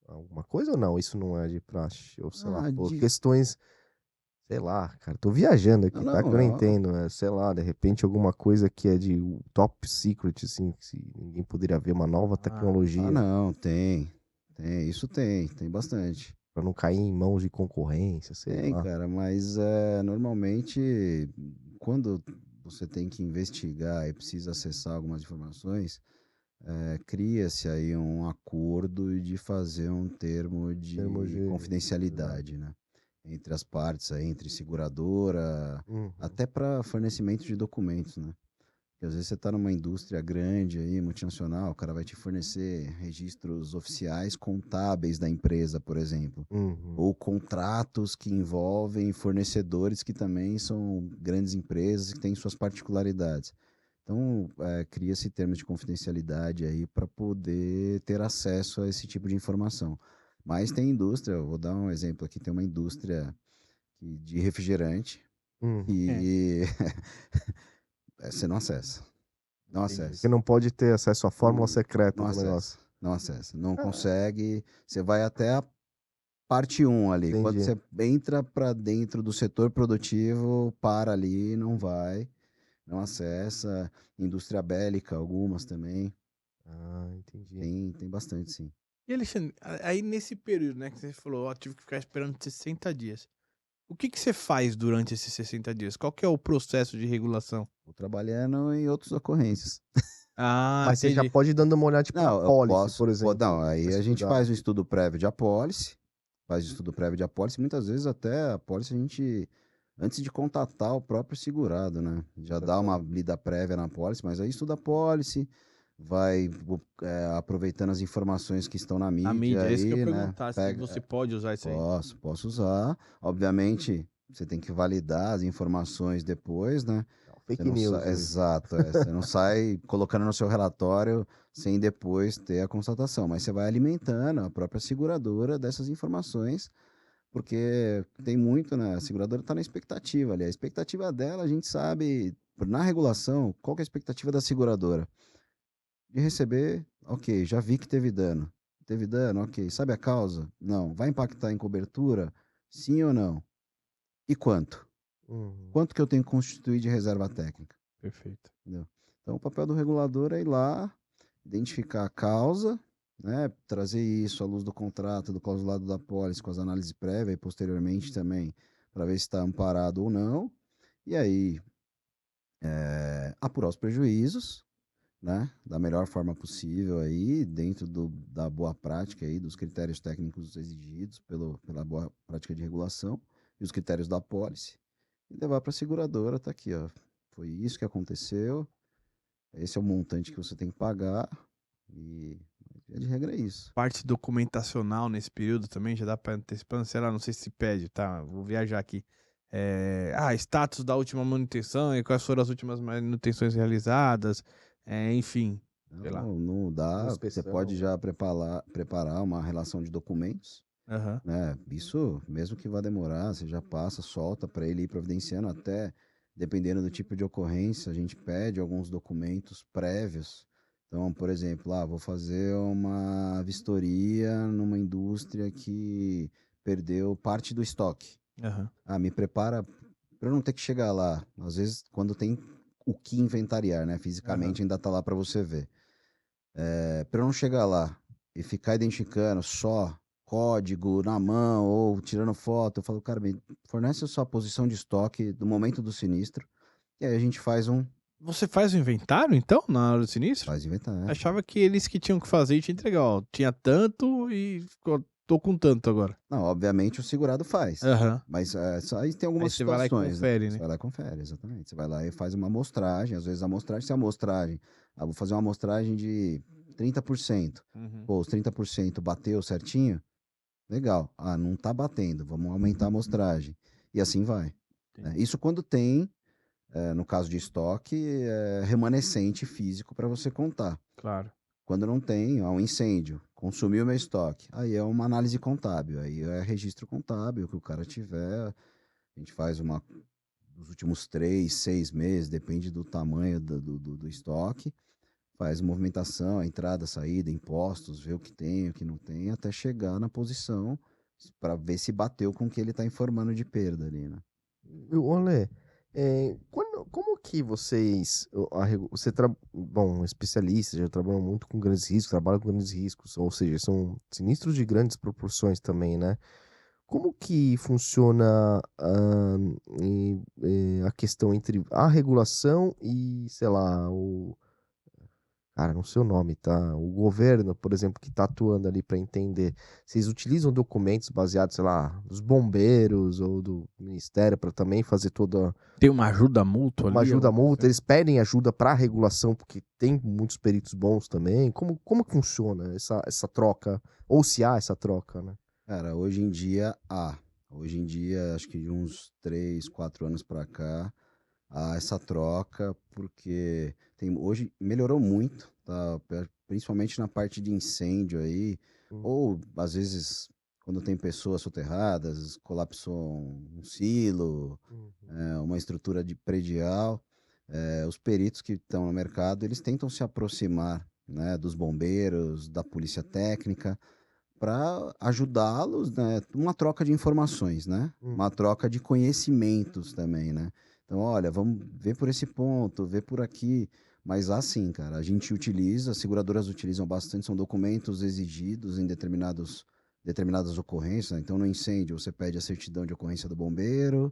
a alguma coisa ou não? Isso não é de praxe? Ou sei lá, Ah, por questões, sei lá, cara, tô viajando aqui, tá? Que eu não entendo, né? Sei lá, de repente alguma coisa que é de top secret, assim, que ninguém poderia ver, uma nova tecnologia, não, tem. Isso tem bastante. pra não cair em mãos de concorrência, sei Tem, lá. cara, mas normalmente quando você tem que investigar e precisa acessar algumas informações, cria-se aí um acordo de fazer um termo Termos de de. confidencialidade, né? Entre as partes, aí, entre seguradora, Uhum. até para fornecimento de documentos, né? Porque às vezes você está numa indústria grande aí, multinacional, o cara vai te fornecer registros oficiais contábeis da empresa, por exemplo. Uhum. Ou contratos que envolvem fornecedores que também são grandes empresas que têm suas particularidades. Então, cria-se termos de confidencialidade aí para poder ter acesso a esse tipo de informação. Mas tem indústria, eu vou dar um exemplo aqui, tem uma indústria de refrigerante Uhum. e você não acessa. Não Entendi. acessa. Que não pode ter acesso à fórmula secreta Não do acessa. negócio. Não acessa. Não Ah, consegue. Você vai até a parte 1 ali. Quando entendi. você entra para dentro do setor produtivo, para ali, não vai. Não acessa. Indústria bélica, algumas também. Ah, entendi. Tem bastante, sim. E Alexandre, aí nesse período, né, que você falou, ó, tive que ficar esperando 60 dias. O que você faz durante esses 60 dias? Qual que é o processo de regulação? Estou trabalhando em outras ocorrências. Ah, Mas você já entendi. pode ir dando uma olhada, tipo, na Não, eu policy, posso. por exemplo. Não, aí Pra a gente estudar. faz o estudo prévio de apólice. Faz o estudo prévio de apólice. Muitas vezes até a apólice a gente, antes de contatar o próprio segurado, né? Já Já dá tá. uma lida prévia na apólice, mas aí estuda a apólice, vai aproveitando as informações que estão na A mídia mídia, é isso que eu ia aí, né? perguntar, se Pega, você pode usar isso aí. posso usar. Obviamente, você tem que validar as informações depois, né? Não, Você fake não news. exato, você não sai colocando no seu relatório sem depois ter a constatação, mas você vai alimentando a própria seguradora dessas informações, porque tem muito, né? A seguradora está na expectativa ali. A expectativa dela, a gente sabe, na regulação, qual que é a expectativa da seguradora? De receber, ok, já vi que teve dano. Teve dano, ok. Sabe a causa? Não. Vai impactar em cobertura? Sim ou não? E quanto? Uhum. Quanto que eu tenho que constituir de reserva técnica? Perfeito. Entendeu? Então, o papel do regulador é ir lá, identificar a causa, né, trazer isso à luz do contrato, do clausulado da pólice, com as análises prévias e posteriormente também, para ver se está amparado ou não. E aí, apurar os prejuízos, né, da melhor forma possível aí, dentro da boa prática aí, dos critérios técnicos exigidos pela boa prática de regulação e os critérios da pólice, e levar para a seguradora, tá aqui, ó. Foi isso que aconteceu, esse é o montante que você tem que pagar e de regra é isso. Parte documentacional nesse período também já dá para antecipando, sei lá, não sei se pede, tá? Vou viajar aqui. Status da última manutenção e quais foram as últimas manutenções realizadas, enfim, sei lá. Não dá, você Inspeção. pode já preparar uma relação de documentos, Aham. né? Isso, mesmo que vá demorar, você já passa, solta para ele ir providenciando até, dependendo do tipo de ocorrência, a gente pede alguns documentos prévios. Então, por exemplo, vou fazer uma vistoria numa indústria que perdeu parte do estoque. Aham. Me prepara para eu não ter que chegar lá. Às vezes, quando tem o que inventariar, né? Fisicamente ainda tá lá para você ver. Para eu não chegar lá e ficar identificando só código na mão ou tirando foto, eu falo, cara, me fornece a sua posição de estoque do momento do sinistro e aí a gente Você faz o inventário, então, na hora do sinistro? faz inventário. Achava que eles que tinham que fazer e te entregar, ó. Tinha tanto e ficou tô com tanto agora. Não, obviamente o segurado faz. Aham. Mas aí tem Aí algumas você vai lá e situações, né? confere, Você né? vai lá e confere, exatamente. Você vai lá e faz uma amostragem. Às vezes a amostragem, se a amostragem, vou fazer uma amostragem de 30%. Uhum. Pô, os 30% bateu certinho? Legal. Ah, não tá batendo, vamos aumentar a amostragem. E assim vai, né? Entendi. Isso quando tem, no caso de estoque, remanescente físico para você contar. Claro. Quando não tem, ó, um incêndio, consumiu meu estoque. Aí é uma análise contábil, aí é registro contábil que o cara tiver. A gente faz uma dos últimos 3, 6 meses, depende do tamanho do estoque. Faz movimentação, entrada, saída, impostos, vê o que tem, o que não tem, até chegar na posição para ver se bateu com o que ele está informando de perda ali, né? Olê, como que vocês, bom, especialistas, já trabalham muito com grandes riscos, trabalham com grandes riscos, ou seja, são sinistros de grandes proporções também, né? Como que funciona a questão entre a regulação e, sei lá, cara, não sei o nome, tá? O governo, por exemplo, que está atuando ali para entender. Vocês utilizam documentos baseados, sei lá, dos bombeiros ou do ministério para também fazer toda Tem uma ajuda mútua uma ali? ajuda Alguma coisa mútua? assim? Eles pedem ajuda para a regulação porque tem muitos peritos bons também. Como que funciona essa troca? Ou se há essa troca, né? Cara, hoje em dia há. Hoje em dia, acho que de uns 3, 4 anos para cá, há essa troca, porque hoje melhorou muito, tá? Principalmente na parte de incêndio aí, Hum, ou às vezes quando tem pessoas soterradas, colapsou um silo, uhum, uma estrutura de predial, os peritos que estão no mercado, eles tentam se aproximar, né, dos bombeiros, da polícia técnica, para ajudá-los, né? Uma troca de informações, né? hum, Uma troca de conhecimentos também, né? Então, olha, vamos ver por esse ponto, ver por aqui. Mas assim, cara, a gente utiliza, as seguradoras utilizam bastante, são documentos exigidos em determinadas ocorrências, né? Então, no incêndio, você pede a certidão de ocorrência do bombeiro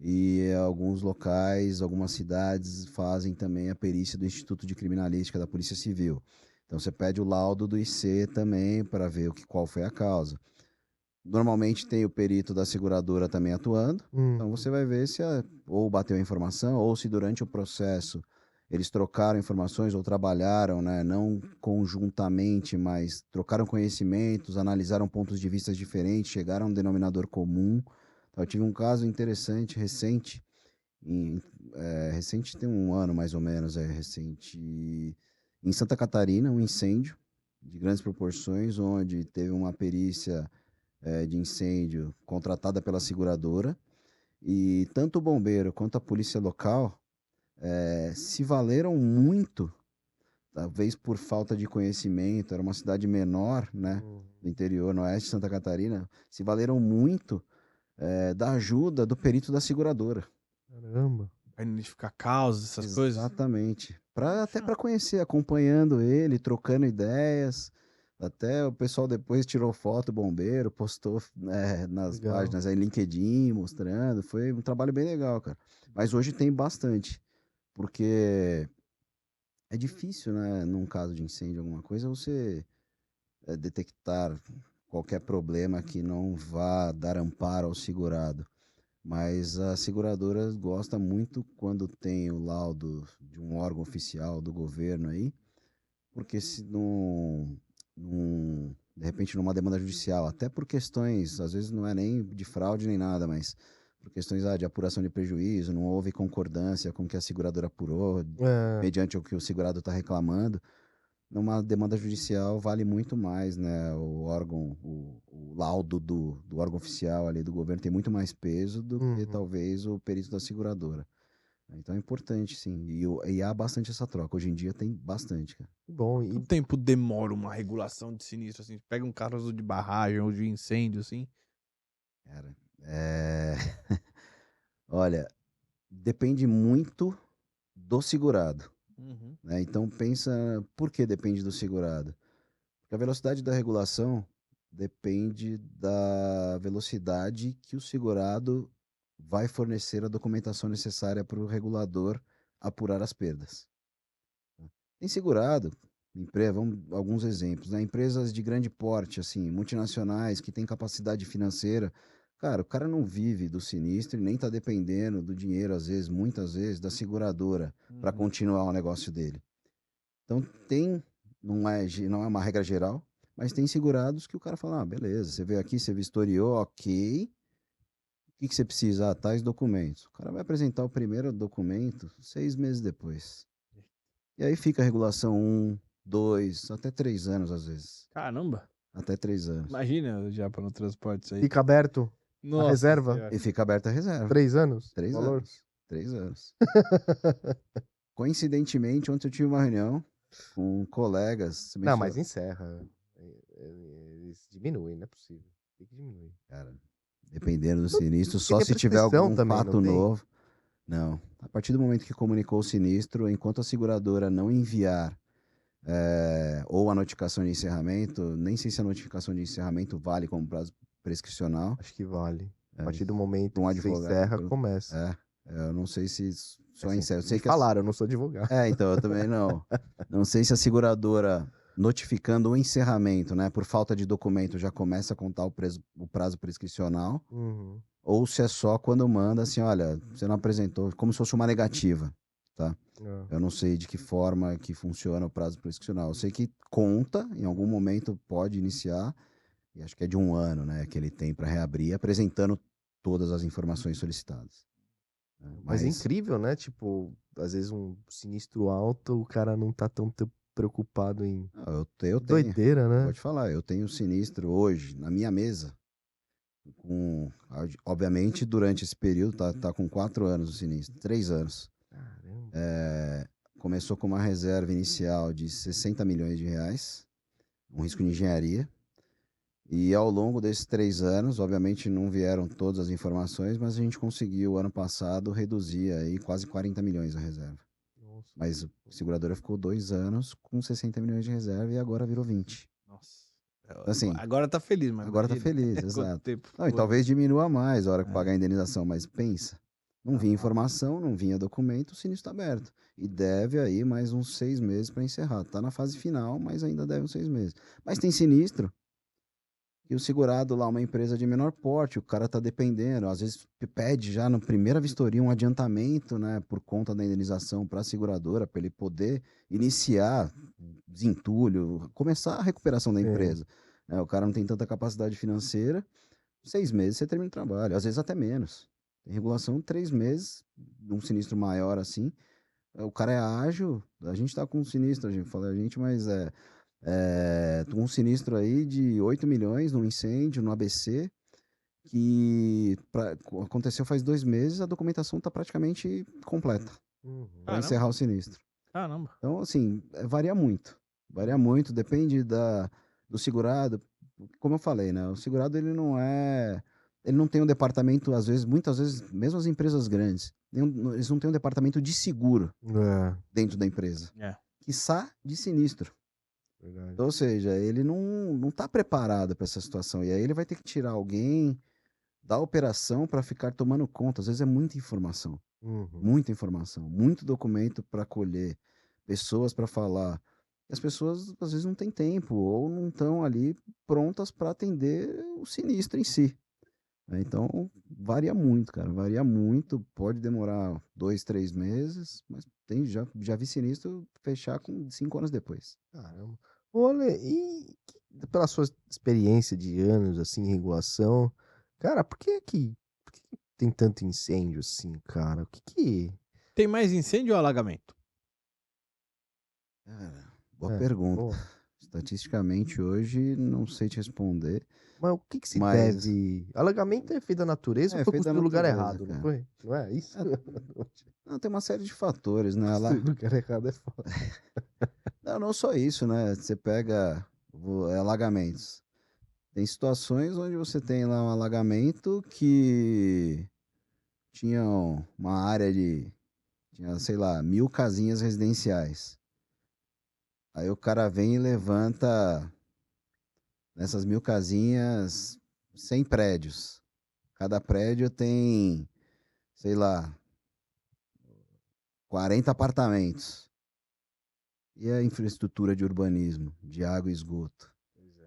e alguns locais, algumas cidades fazem também a perícia do Instituto de Criminalística da Polícia Civil. Então você pede o laudo do IC também para ver qual foi a causa. Normalmente tem o perito da seguradora também atuando. Então uhum. você vai ver se ou bateu a informação ou se durante o processo eles trocaram informações ou trabalharam, né, não conjuntamente, mas trocaram conhecimentos, analisaram pontos de vista diferentes, chegaram a um denominador comum. Então, eu tive um caso interessante, recente, em, recente tem um ano mais ou menos, recente, em Santa Catarina, um incêndio de grandes proporções, onde teve uma perícia de incêndio contratada pela seguradora, e tanto o bombeiro quanto a polícia local se valeram muito, talvez por falta de conhecimento, era uma cidade menor, né, Uhum. do interior, no oeste de Santa Catarina, se valeram muito da ajuda do perito da seguradora. Caramba. Pra identificar causas, essas coisas? Exatamente. Até Poxa. para conhecer, acompanhando ele, trocando ideias. Até o pessoal depois tirou foto, bombeiro, postou, né, nas Legal. páginas aí, LinkedIn, mostrando. Foi um trabalho bem legal, cara. Mas hoje tem bastante, porque é difícil, né, num caso de incêndio, alguma coisa, você detectar qualquer problema que não vá dar amparo ao segurado. Mas a seguradora gosta muito quando tem o laudo de um órgão oficial do governo aí, porque se de repente numa demanda judicial, até por questões, às vezes não é nem de fraude nem nada, mas por questões de apuração de prejuízo, não houve concordância com o que a seguradora apurou, É, mediante o que o segurado está reclamando, numa demanda judicial vale muito mais, né? O órgão, o laudo do órgão oficial ali do governo tem muito mais peso do que uhum. talvez o perito da seguradora. Então é importante, sim. E há bastante essa troca. Hoje em dia tem bastante, cara. Que bom. Quanto tempo demora uma regulação de sinistro, assim? Pega um caso de barragem ou de incêndio, assim? Cara, olha, depende muito do segurado, Uhum. né? Então pensa, por que depende do segurado? Porque a velocidade da regulação depende da velocidade que o segurado vai fornecer a documentação necessária para o regulador apurar as perdas. Tem segurado, Vamos alguns exemplos, né? Empresas de grande porte, assim, multinacionais que têm capacidade financeira. Cara, o cara não vive do sinistro e nem está dependendo do dinheiro, às vezes, muitas vezes, da seguradora para continuar o negócio dele. Então tem, não é uma regra geral, mas tem segurados que o cara fala, ah, beleza, você veio aqui, você vistoriou, ok. O que você precisa? Ah, tais documentos. O cara vai apresentar o primeiro documento 6 meses depois. E aí fica a regulação 2, até 3 anos às vezes. Caramba. Até 3 anos. Imagina já para no transporte isso aí. Fica aberto a Nossa reserva? Senhora. E fica aberta a reserva. 3 anos? 3 Valor? anos. 3 anos. Coincidentemente, ontem eu tive uma reunião com colegas. se bem Não, que mas encerra. Eles diminuem, não é possível. Tem que diminuir. Cara, dependendo do Não, sinistro, porque só tem se tiver prescrição algum também, fato não tem? novo. Não. A partir do momento que comunicou o sinistro, enquanto a seguradora não enviar ou a notificação de encerramento, nem sei se a notificação de encerramento vale como prazo prescricional. Acho que vale. A É, partir do momento um que você advogado, encerra, pelo- começa. eu não sei se só Assim, encerra. Eu me sei que falaram, eu não sou advogado. então, eu também não. Não sei se a seguradora notificando o encerramento, né, por falta de documento, já começa a contar o prazo prescricional, Uhum. ou se é só quando manda assim, olha, você não apresentou, como se fosse uma negativa, tá? É. Eu não sei de que forma que funciona o prazo prescricional. Eu sei que conta, em algum momento pode iniciar, e acho que é de 1 ano, né, que ele tem para reabrir, apresentando todas as informações solicitadas, né? Mas é incrível, né? Tipo, às vezes um sinistro alto, o cara não tá tão preocupado em. Eu Que tenho. doideira, Eu vou né? te falar, eu tenho sinistro hoje na minha mesa. Obviamente, durante esse período, tá com 4 anos o sinistro, 3 anos. Caramba. Começou com uma reserva inicial de 60 milhões de reais, um risco de engenharia. E ao longo desses 3 anos, obviamente não vieram todas as informações, mas a gente conseguiu, ano passado, reduzir aí quase 40 milhões a reserva. Nossa. Mas a seguradora ficou 2 anos com 60 milhões de reserva e agora virou 20. Nossa. Assim, Agora tá feliz, mas agora tá imagina feliz, quanto exato. tempo Não, e foi. talvez diminua mais a hora que É. pagar a indenização, mas pensa, não vinha Ah. informação, não vinha documento, o sinistro está aberto. E deve aí mais uns 6 meses para encerrar. Tá na fase final, mas ainda deve uns 6 meses. Mas tem sinistro que o segurado lá, uma empresa de menor porte, o cara tá dependendo, às vezes pede já na primeira vistoria um adiantamento, né, por conta da indenização para a seguradora, para ele poder iniciar desentulho, começar a recuperação da Sim. empresa. Né? O cara não tem tanta capacidade financeira, 6 meses você termina o trabalho, às vezes até menos. Tem regulação 3 meses, um sinistro maior assim. O cara é ágil, a gente tá com um sinistro, a gente fala a gente, mas um sinistro aí de 8 milhões num incêndio no ABC, que aconteceu faz 2 meses, a documentação está praticamente completa Uhum. para encerrar o sinistro. Caramba. Então, assim, varia muito. Varia muito, depende do segurado. Como eu falei, né? O segurado, ele não tem um departamento, às vezes, muitas vezes, mesmo as empresas grandes, eles não têm um departamento de seguro É, dentro da empresa. É. Quiçá de sinistro. verdade. Ou seja, ele não está preparado para essa situação. E aí ele vai ter que tirar alguém da operação para ficar tomando conta. Às vezes é Uhum. muita informação, muito documento para colher, pessoas para falar. E as pessoas às vezes não têm tempo ou não estão ali prontas para atender o sinistro em si. Né? Então varia muito, cara. Varia muito. Pode demorar 2, 3 meses, mas já vi sinistro fechar com 5 anos depois. Caramba. Olha, pela sua experiência de anos, assim, em regulação, cara, por que que tem tanto incêndio assim, cara? O que que... Tem mais incêndio ou alagamento? Cara, boa É, pergunta. boa. Estatisticamente, hoje, não sei te responder. Mas o que que se Mas deve... Alagamento é feito da natureza ou foi feito da construído no lugar natureza, errado, não cara. foi? Não é isso? Não, tem uma série de fatores, né? Construir no lugar errado é foda. Não só isso, né? Você pega alagamentos. Tem situações onde você tem lá um alagamento que tinha uma área tinha, sei lá, 1.000 casinhas residenciais. Aí o cara vem e levanta nessas 1.000 casinhas 100 prédios. Cada prédio tem, sei lá, 40 apartamentos. E a infraestrutura de urbanismo, de água e esgoto?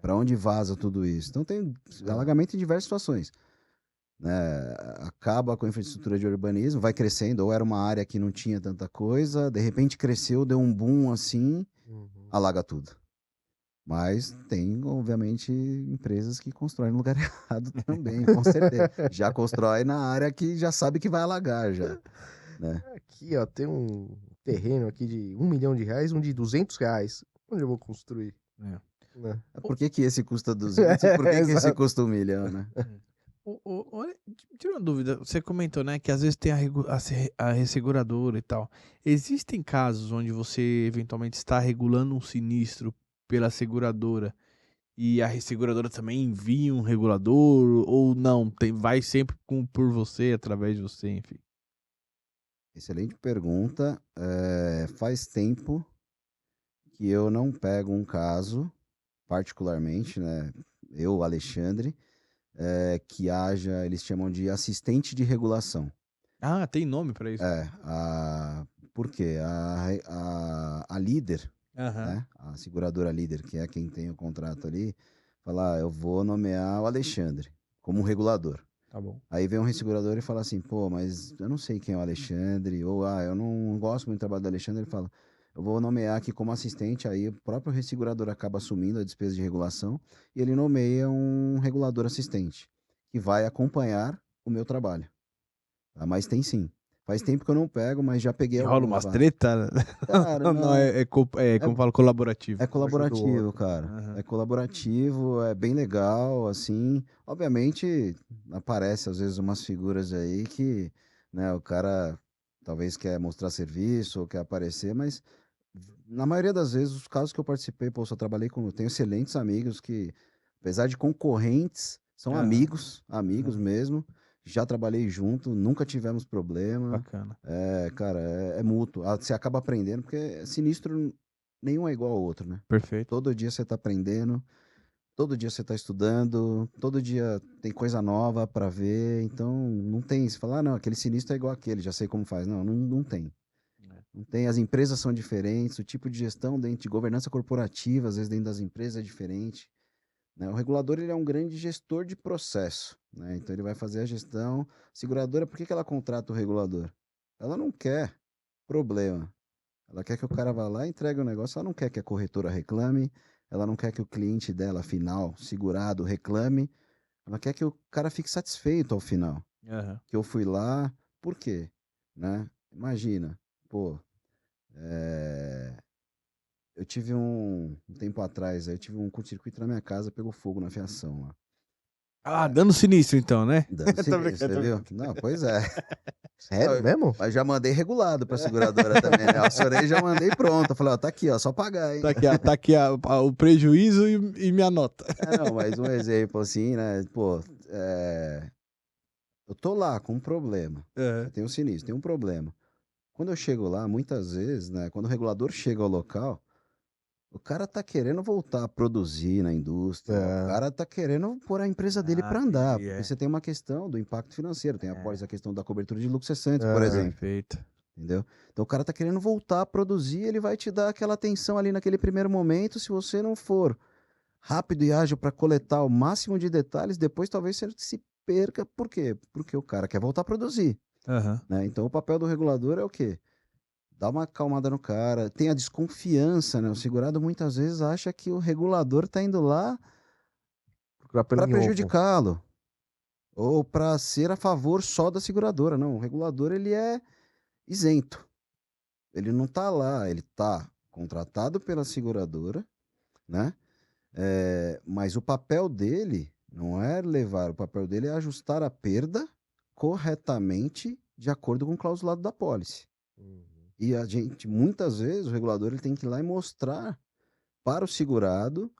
Para onde vaza tudo isso? Então tem alagamento em diversas situações, né? Acaba com a infraestrutura de urbanismo, vai crescendo, ou era uma área que não tinha tanta coisa, de repente cresceu, deu um boom assim, alaga tudo. Mas tem, obviamente, empresas que constroem no lugar errado também, com certeza. Já constrói na área que já sabe que vai alagar já, né? Aqui, ó, tem um terreno aqui de R$ 1 milhão, um de R$ 200. Onde eu vou construir? É. Né? Por que que esse custa 200 e por que que esse Exato. custa 1 milhão, né? Olha, tira uma dúvida. Você comentou, né, que às vezes tem a resseguradora e tal. Existem casos onde você eventualmente está regulando um sinistro pela seguradora e a resseguradora também envia um regulador ou não? Vai sempre por você, através de você, enfim. Excelente pergunta. Faz tempo que eu não pego um caso, particularmente, né? Eu, Alexandre, que haja, eles chamam de assistente de regulação. Ah, tem nome pra isso? Por quê? A líder, Aham. né? A seguradora líder, que é quem tem o contrato ali, fala, eu vou nomear o Alexandre como regulador. Tá bom. Aí vem um ressegurador e fala assim, pô, mas eu não sei quem é o Alexandre, ou eu não gosto muito do trabalho do Alexandre, ele fala, eu vou nomear aqui como assistente, aí o próprio ressegurador acaba assumindo a despesa de regulação e ele nomeia um regulador assistente, que vai acompanhar o meu trabalho. Tá? Mas tem sim. Faz tempo que eu não pego, mas já peguei E rola alguns. umas treta? Cara, Não, não. como fala, colaborativo. É ajuda o colaborativo, outro. cara. Aham. É colaborativo, é bem legal, assim. Obviamente, aparece às vezes umas figuras aí que, né, o cara talvez quer mostrar serviço ou quer aparecer, mas na maioria das vezes, os casos que eu participei, pô, eu só trabalhei com, eu tenho excelentes amigos que, apesar de concorrentes, são Aham. amigos mesmo. Já trabalhei junto, nunca tivemos problema. Bacana. Cara, é mútuo. Você acaba aprendendo, porque sinistro nenhum é igual ao outro, né? Perfeito. Todo dia você tá aprendendo, todo dia você tá estudando, todo dia tem coisa nova pra ver, então não tem, se falar, não, aquele sinistro é igual aquele, já sei como faz. Não, não tem. Não tem, as empresas são diferentes, o tipo de gestão dentro de governança corporativa, às vezes dentro das empresas é diferente, né? O regulador, ele é um grande gestor de processo, né? Então ele vai fazer a gestão. Seguradora, por que que ela contrata o regulador? Ela não quer problema. Ela quer que o cara vá lá e entregue o negócio. Ela não quer que a corretora reclame. Ela não quer que o cliente dela, final, segurado, reclame. Ela quer que o cara fique satisfeito ao final. Aham. Que eu fui lá, por quê? Né? Imagina, pô, eu tive um tempo atrás, eu tive um curto-circuito na minha casa, pegou fogo na fiação lá. Ah, dando sinistro então, né? Dando Tô sinistro, brincando, você tô viu? brincando. Não, pois é. Sério mesmo? Mas já mandei regulado pra seguradora também, né? Eu acionei e já mandei pronto. Eu falei, ó, tá aqui, ó, só pagar, hein? Tá aqui o prejuízo e minha nota. Não, mas um exemplo assim, né? Pô, eu tô lá com um problema. Eu Aham. tenho um sinistro, tem um problema. Quando eu chego lá, muitas vezes, né? Quando o regulador chega ao local, o cara tá querendo voltar a produzir na indústria. O É. cara tá querendo pôr a empresa dele Ah, para andar. entendi, Porque é. você tem uma questão do impacto financeiro. Tem após a questão da cobertura de lucros cessantes, por É. exemplo. Perfeito. Entendeu? Então o cara tá querendo voltar a produzir, ele vai te dar aquela atenção ali naquele primeiro momento. Se você não for rápido e ágil para coletar o máximo de detalhes, depois talvez você se perca. Por quê? Porque o cara quer voltar a produzir, Aham. né? Então o papel do regulador é o quê? Dar uma acalmada no cara. Tem a desconfiança, né? O segurado muitas vezes acha que o regulador tá indo lá Procurar pelo para minhoco. prejudicá-lo ou para ser a favor só da seguradora. Não, o regulador ele é isento. Ele não tá lá, ele tá contratado pela seguradora, né? Mas o papel dele não é levar, o papel dele é ajustar a perda corretamente de acordo com o clausulado da pólice. E a gente, muitas vezes, o regulador ele tem que ir lá e mostrar para o segurado,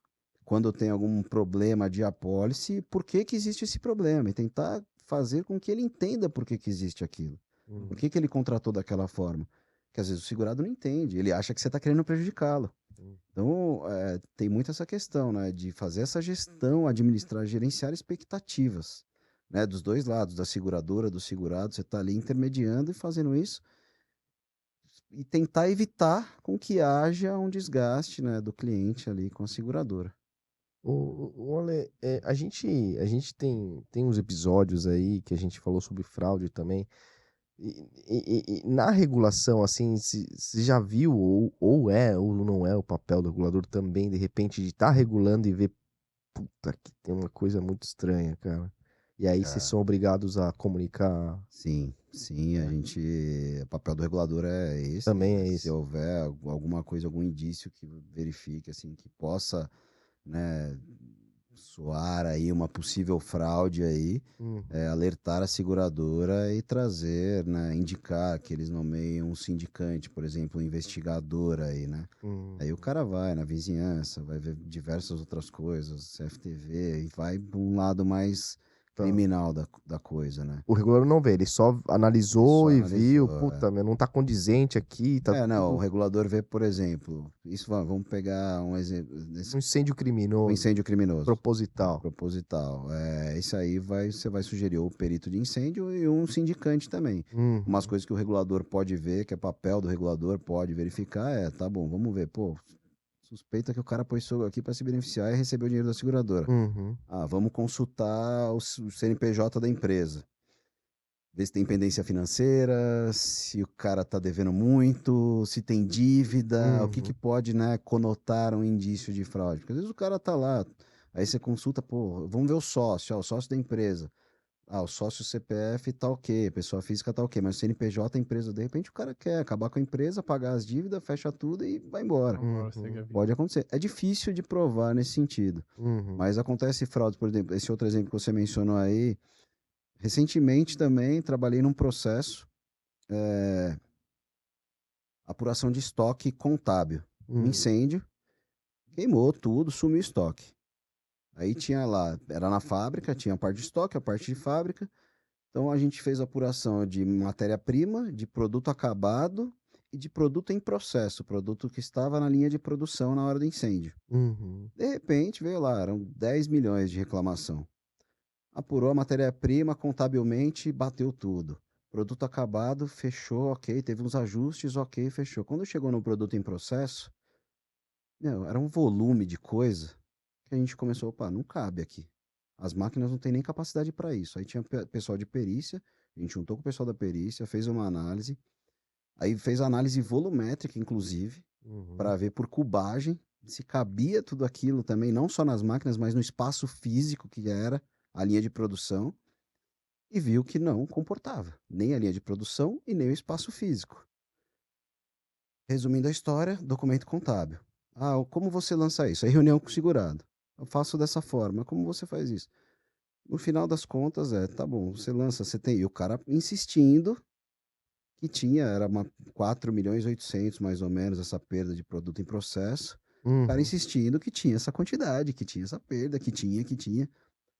quando tem algum problema de apólice, por que que existe esse problema e tentar fazer com que ele entenda por que que existe aquilo. Por que que ele contratou daquela forma? Que às vezes o segurado não entende, ele acha que você está querendo prejudicá-lo. Então, tem muito essa questão, né, de fazer essa gestão, administrar, gerenciar expectativas, né, dos dois lados, da seguradora, do segurado, você está ali intermediando e fazendo isso e tentar evitar com que haja um desgaste, né, do cliente ali com a seguradora. Ale, a gente tem uns episódios aí que a gente falou sobre fraude também. E na regulação, assim, se já viu, ou não é o papel do regulador também, de repente, de estar regulando e ver, puta, que tem uma coisa muito estranha, cara. E aí vocês É. são obrigados a comunicar. Sim, sim, o papel do regulador é esse, Também é se esse. houver alguma coisa, algum indício que verifique, assim, que possa, né, soar aí uma possível fraude aí, Hum, alertar a seguradora e trazer, né, indicar que eles nomeiam um sindicante, por exemplo, um investigador aí, né? hum, Aí o cara vai na vizinhança, vai ver diversas outras coisas, CFTV, e vai para um lado mais tá. criminal da coisa, né? O regulador não vê, ele só Ele só analisou e viu, analisou. puta, meu, não tá condizente aqui, tá Não, o tudo regulador vê, por exemplo, vamos pegar um exemplo, um incêndio um criminoso, incêndio criminoso. proposital. Proposital. Isso aí você vai sugerir o perito de incêndio e um sindicante também. Umas Uhum, coisas que o regulador pode ver, que é papel do regulador, pode verificar, tá bom, vamos ver, pô, suspeita que o cara pôs fogo aqui para se beneficiar e recebeu o dinheiro da seguradora. uhum, Vamos consultar o CNPJ da empresa. Ver se tem pendência financeira, se o cara tá devendo muito, se tem dívida, o que que uhum, pode, né, conotar um indício de fraude. Porque às vezes o cara tá lá, aí você consulta, pô, vamos ver o sócio, o sócio da empresa. O sócio CPF tá ok, pessoa física tá ok, mas o CNPJ, a empresa, de repente o cara quer acabar com a empresa, pagar as dívidas, fecha tudo e vai embora. Agora segue a uhum, vida. Pode acontecer. É difícil de provar nesse sentido, uhum, mas acontece fraude, por exemplo, esse outro exemplo que você mencionou aí. Recentemente também trabalhei num processo, apuração de estoque contábil. Um uhum, incêndio, queimou tudo, sumiu o estoque. Aí tinha lá, era na fábrica, tinha a parte de estoque, a parte de fábrica. Então a gente fez a apuração de matéria-prima, de produto acabado e de produto em processo, produto que estava na linha de produção na hora do incêndio. uhum, De repente veio lá, eram 10 milhões de reclamação. Apurou a matéria-prima contabilmente, bateu tudo. Produto acabado, fechou, ok. Teve uns ajustes, ok, fechou. Quando chegou no produto em processo, era um volume de coisa que a gente começou, opa, não cabe aqui. As máquinas não têm nem capacidade para isso. Aí tinha pessoal de perícia, a gente juntou com o pessoal da perícia, fez uma análise, aí fez a análise volumétrica, inclusive, uhum, para ver por cubagem se cabia tudo aquilo também, não só nas máquinas, mas no espaço físico que era a linha de produção. E viu que não comportava, nem a linha de produção e nem o espaço físico. Resumindo a história, documento contábil. Como você lança isso? Aí reunião com o segurado. Eu faço dessa forma. Como você faz isso? No final das contas, tá bom, você lança, você tem. E o cara insistindo que era 4 milhões e 800 mais ou menos essa perda de produto em processo. O cara uhum. insistindo que tinha essa quantidade, que tinha essa perda, que tinha.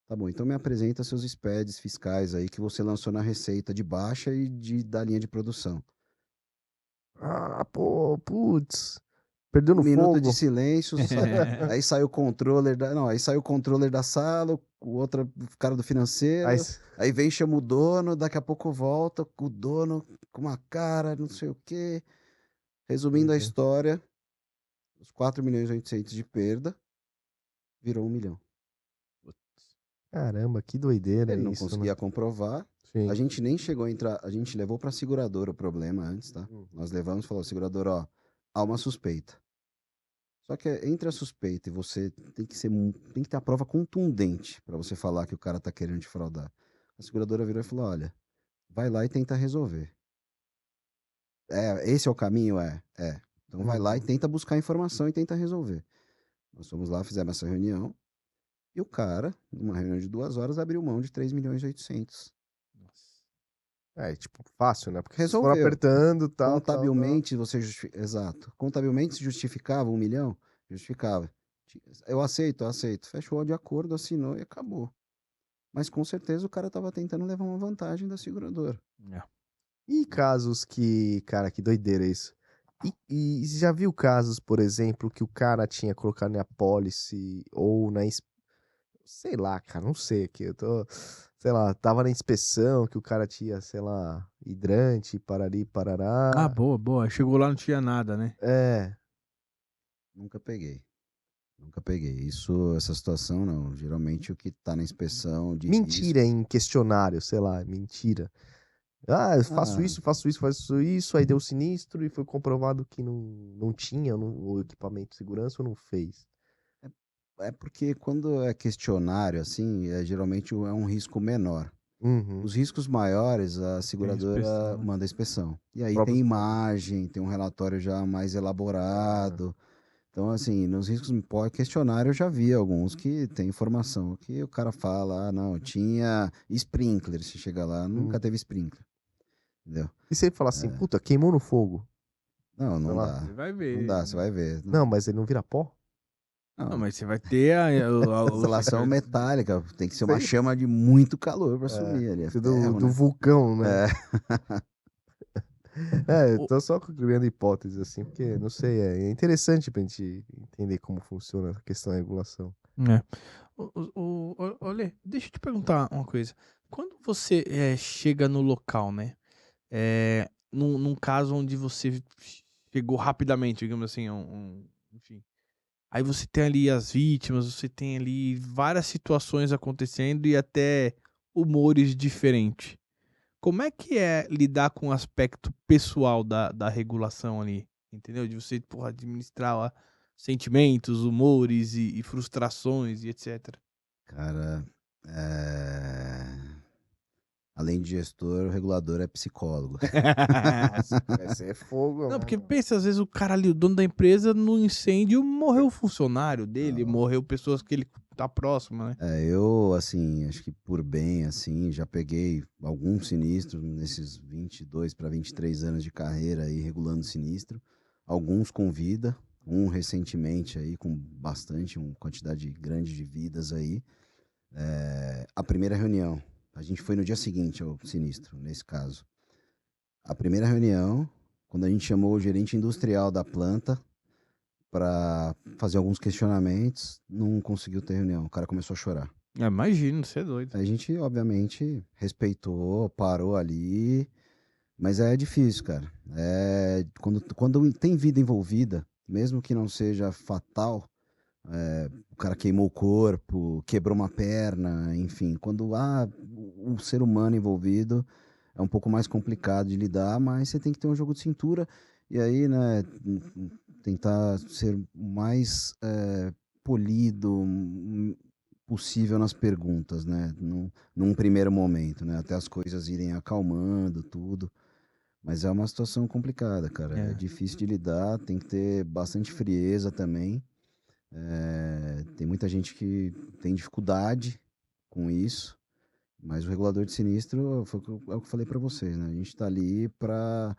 Tá bom, então me apresenta seus SPEDs fiscais aí que você lançou na receita de baixa e da linha de produção. Ah, pô, putz, perdeu Um no minuto de fogo. silêncio, aí saiu o controller não, aí saiu o controller da sala, o outro o cara do Aí, financeiro, aí vem chama o dono, daqui a pouco volta, o dono com uma cara, não sei o quê. Resumindo a doideira. história, os 4 milhões e 800 de perda virou 1 milhão. Caramba, que doideira Ele não isso, né? conseguia comprovar. A Sim. gente nem chegou a entrar, a gente levou para a seguradora o problema antes, tá? Uhum. Nós levamos e falou, seguradora, ó, há uma suspeita. Só que entre a suspeita e você tem que ter a prova contundente para você falar que o cara tá querendo te fraudar. A seguradora virou e falou, olha, vai lá e tenta resolver. Esse é o caminho? É. Então vai lá e Uhum. tenta buscar informação e tenta resolver. Nós fomos lá, fizemos essa reunião e o cara, numa reunião de 2 horas, abriu mão de 3 milhões e 800. Nossa. É, tipo, fácil, né? Porque vocês foram Resolveu. apertando, tal. Contabilmente, exato. Contabilmente se justificava 1 milhão? Justificava. Eu aceito. Fechou de acordo, assinou e acabou. Mas com certeza o cara estava tentando levar uma vantagem da seguradora. É. E casos que, cara, que doideira isso. E você já viu casos, por exemplo, que o cara tinha colocado na policy ou sei lá, cara, não sei aqui, eu tô sei lá, tava na inspeção que o cara tinha, sei lá, hidrante, parari, Ah, parará. boa, boa. Chegou lá, não tinha nada, né? É, Nunca peguei. Nunca peguei. Essa situação não. Geralmente o que tá na inspeção de mentira risco. em questionário, sei lá, mentira. Ah, eu faço Ah, isso, faço isso, faço isso, aí deu sinistro e foi comprovado que não tinha o equipamento de segurança ou não fez. é porque quando é questionário, assim, geralmente é um risco menor. Uhum. Os riscos maiores, a Tem inspeção, seguradora né? manda a inspeção. E aí tem Próprios casos. imagem, tem um relatório já mais Ah, elaborado. Então, assim, nos riscos questionário eu já vi alguns que tem informação que o cara fala, ah, não, tinha sprinkler. Se chega lá, nunca uhum. teve sprinkler, entendeu? E se ele falar assim, puta, queimou no fogo, Não, sei não lá. Você dá. vai Não ver, dá, você né? vai ver. Não, mas ele não vira pó? Não, Não, mas você vai ter instalação metálica, tem que ser uma Sei. chama de muito calor para É, sumir ali, é do, ferro, do né? vulcão, né? É, É, eu O- tô só criando hipóteses assim, porque, não sei, é interessante pra gente entender como funciona a questão da regulação. É. Olha, deixa eu te perguntar uma coisa. Quando você chega no local, né? Num caso onde você chegou rapidamente, digamos assim, enfim. Aí você tem ali as vítimas, você tem ali várias situações acontecendo e até humores diferentes. Como é que é lidar com o aspecto pessoal da regulação ali? Entendeu? De você, porra, administrar lá sentimentos, humores e frustrações e etc. cara, além de gestor, o regulador é psicólogo. Vai ser fogo, Não, porque mano. pensa, às vezes o cara ali, o dono da empresa, no incêndio morreu o funcionário dele, Não, morreu pessoas que ele tá próximo, né? eu, assim, acho que por bem, assim, já peguei alguns sinistros nesses 22 para 23 anos de carreira aí, regulando sinistro. Alguns com vida, um recentemente aí com bastante, uma quantidade grande de vidas aí. A primeira reunião, a gente foi no dia seguinte ao sinistro, nesse caso. A primeira reunião, quando a gente chamou o gerente industrial da planta para fazer alguns questionamentos, não conseguiu ter reunião. O cara começou a chorar. Imagino, você é doido. A gente, obviamente, respeitou, parou ali, mas é difícil, cara. Quando tem vida envolvida, mesmo que não seja fatal, o cara queimou o corpo, quebrou uma perna, enfim, quando há o ser humano envolvido, é um pouco mais complicado de lidar, mas você tem que ter um jogo de cintura e aí, né, tentar ser o mais polido possível nas perguntas, né, num primeiro momento, né, até as coisas irem acalmando, tudo. Mas é uma situação complicada, cara. É É. difícil de lidar, tem que ter bastante frieza também. Tem muita gente que tem dificuldade com isso, mas o regulador de sinistro é o que eu falei para vocês, né? A gente está ali para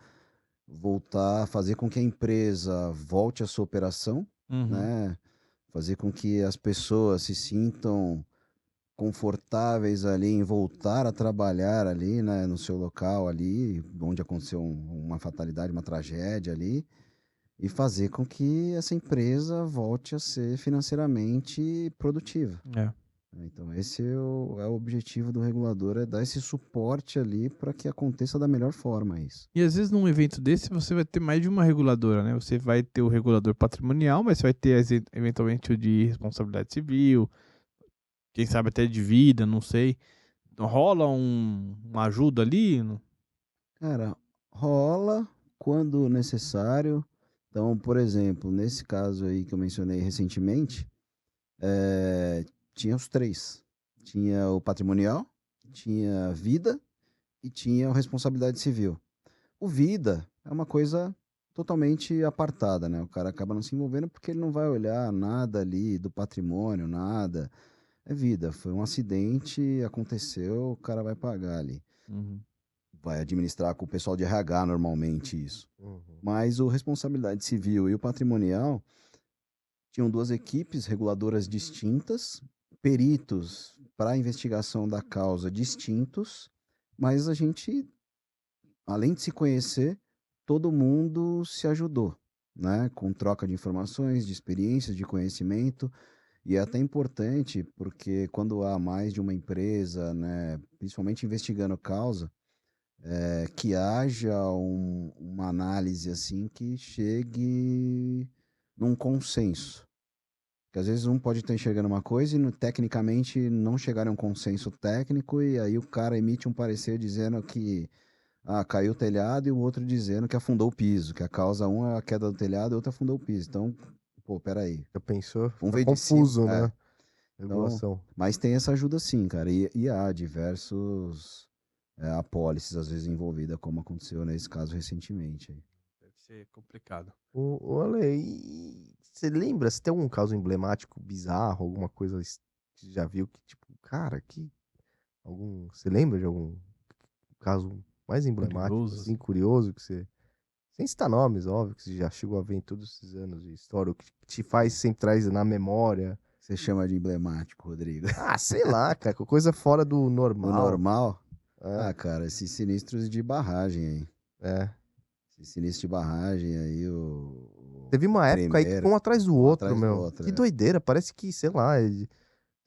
voltar, fazer com que a empresa volte à sua operação, Uhum. né? Fazer com que as pessoas se sintam confortáveis ali em voltar a trabalhar ali, né, no seu local ali, onde aconteceu uma fatalidade, uma tragédia ali, e fazer com que essa empresa volte a ser financeiramente produtiva. É. Então, esse é o objetivo do regulador, é dar esse suporte ali para que aconteça da melhor forma isso. E às vezes num evento desse você vai ter mais de uma reguladora, né? Você vai ter o regulador patrimonial, mas você vai ter eventualmente o de responsabilidade civil, quem sabe até de vida, não sei. Rola uma ajuda ali? Cara, rola quando necessário. Então, por exemplo, nesse caso aí que eu mencionei recentemente, tinha os três. Tinha o patrimonial, tinha a vida e tinha a responsabilidade civil. O vida é uma coisa totalmente apartada, né? O cara acaba não se envolvendo porque ele não vai olhar nada ali do patrimônio, nada. É vida, foi um acidente, aconteceu, o cara vai pagar ali. Uhum. Vai administrar com o pessoal de RH normalmente isso. Uhum. Mas o responsabilidade civil e o patrimonial tinham duas equipes reguladoras distintas, peritos para a investigação da causa distintos, mas a gente, além de se conhecer, todo mundo se ajudou, né? Com troca de informações, de experiências, de conhecimento. E é até importante, porque quando há mais de uma empresa, né, principalmente investigando causa, que haja uma análise assim que chegue num consenso. Porque às vezes um pode estar enxergando uma coisa e tecnicamente não chegar a um consenso técnico, e aí o cara emite um parecer dizendo que caiu o telhado e o outro dizendo que afundou o piso, que a causa um é a queda do telhado e a outra afundou o piso. Então, pô, peraí. Já pensou? Vamos Fica ver de cima. confuso, né? Então, Regulação. mas tem essa ajuda sim, cara. E há diversos apólices às vezes envolvida, como aconteceu nesse caso recentemente. Aí. Deve ser complicado. O Ale, e você lembra? Você tem algum caso emblemático, bizarro, alguma coisa que você já viu que, tipo, cara, você lembra de algum caso mais emblemático, Curioso, assim, assim. curioso, que você. Sem citar nomes, óbvio, que você já chegou a ver em todos esses anos de história, o que te faz, sempre traz na memória. Você chama de emblemático, Rodrigo. Ah, sei lá, cara, coisa fora do O normal. normal? É, Cara, esses sinistros de barragem aí. é. Esse sinistro de barragem aí, Teve uma época aí que primeiro, foi um atrás do um outro, atrás do meu. outro. Que doideira, parece que, sei lá,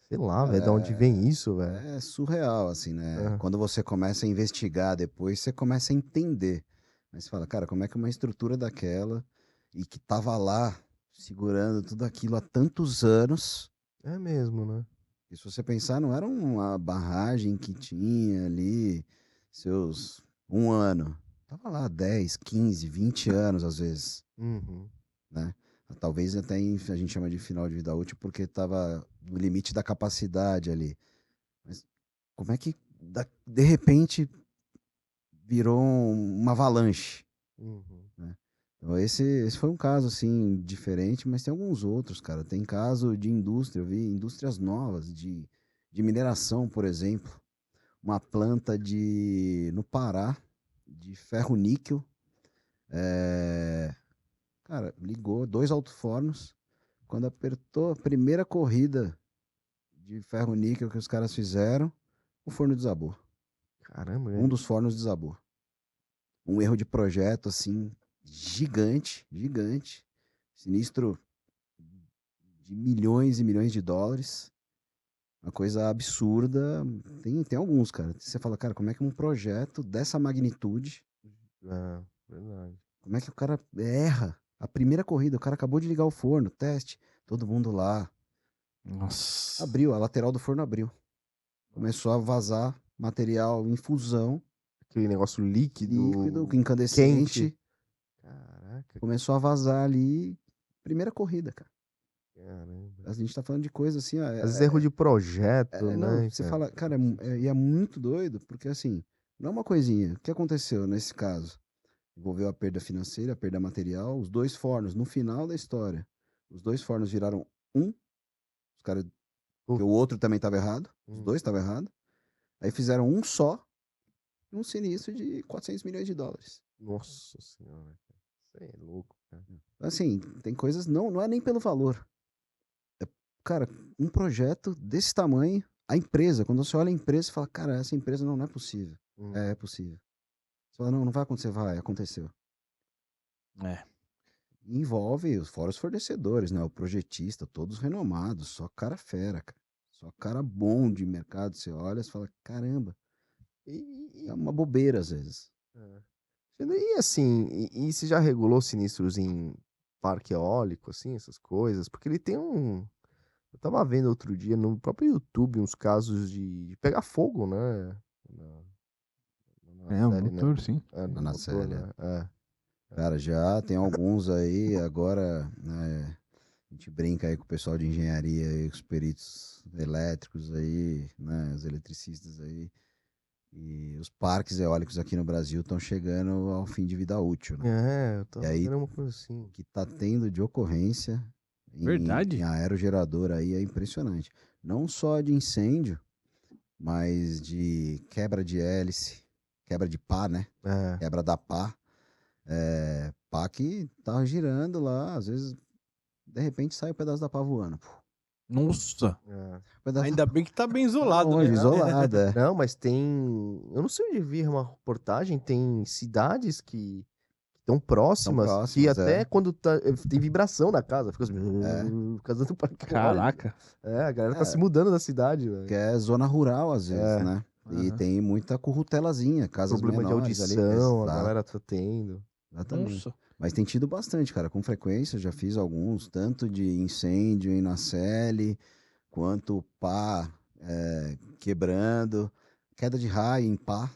sei lá, velho, de onde vem isso, velho. É surreal, assim, né? É. Quando você começa a investigar depois, você começa a entender. Mas você fala, cara, como é que uma estrutura daquela e que tava lá segurando tudo aquilo há tantos anos. É mesmo, né? E se você pensar, não era uma barragem que tinha ali seus 1 ano. Tava lá 10, 15, 20 anos às vezes, Uhum. né? Talvez até a gente chama de final de vida útil porque estava no limite da capacidade ali. Mas como é que de repente virou uma avalanche, Uhum. né? Então esse foi um caso assim diferente, mas tem alguns outros, cara. Tem caso de indústria, eu vi indústrias novas de mineração, por exemplo, uma planta no Pará de ferro-níquel. Cara, ligou 2 alto-fornos. Quando apertou a primeira corrida de ferro-níquel que os caras fizeram, o forno desabou. Caramba, Um velho. dos fornos desabou. Um erro de projeto, assim, gigante, gigante. Sinistro de milhões e milhões de dólares. Uma coisa absurda. Tem alguns, cara. Você fala, cara, como é que um projeto dessa magnitude, É, verdade. como é que o cara erra? A primeira corrida, o cara acabou de ligar o forno, teste, todo mundo lá. Nossa. Abriu, a lateral do forno abriu. Começou a vazar material em fusão, Aquele negócio líquido, líquido, incandescente. quente. Caraca, Começou a vazar ali. Primeira corrida, cara. caramba. A gente tá falando de coisa assim, ó. Às vezes erro de projeto, Não, né, você cara? fala, cara, e é muito doido, porque assim, não é uma coisinha. O que aconteceu nesse caso? Envolveu a perda financeira, a perda material, os 2 fornos, no final da história. Os 2 fornos viraram um, os caras, porque o outro também estava errado, os dois estavam errados. Aí fizeram um só, um sinistro de 400 milhões de dólares. Nossa senhora, cara. Isso aí é louco, cara. Assim, tem coisas, não é nem pelo valor. Cara, um projeto desse tamanho, a empresa, quando você olha a empresa, você fala, cara, essa empresa não é possível. É possível. Você fala, não vai acontecer, vai, aconteceu. É. Envolve fora os fornecedores, né? O projetista, todos renomados, só cara fera, cara. Só cara bom de mercado. Você olha e fala, caramba. É uma bobeira às vezes. É. E assim, e você já regulou sinistros em parque eólico, assim, essas coisas? Porque ele tem um. Eu tava vendo outro dia no próprio YouTube uns casos de pegar fogo, né? Na O série, né? motor, sim. É, no Na motor, série, né? É. Cara, já tem alguns aí, agora, né? A gente brinca aí com o pessoal de engenharia aí, com os peritos elétricos aí, né? Os eletricistas aí. E os parques eólicos aqui no Brasil estão chegando ao fim de vida útil, né? É, eu E tava aí, vendo uma coisa assim. o que tá tendo de ocorrência em Verdade? aerogerador aí é impressionante. Não só de incêndio, mas de quebra de hélice, quebra de pá, né? É. Quebra da pá. Pá que tá girando lá, às vezes, de repente sai um pedaço da pá voando. Pô, Nossa. É. pedaço Ainda bem que tá bem tá isolado, longe, né? isolado, é. Não, mas tem. Eu não sei onde vi uma reportagem, tem cidades que tão próximas, que próximas, até é. quando tem vibração na casa, fica assim, fica dando pra caralho. Caraca. A galera tá É. se mudando da cidade, velho. Que é zona rural, às vezes, É. né? E Aham. tem muita currutelazinha, casas Problema de menores ali. audição, a Exato, galera tá tendo. exatamente. Nossa. Mas tem tido bastante, cara, com frequência. Já fiz alguns, tanto de incêndio em nacelle, quanto pá quebrando, queda de raio em pá,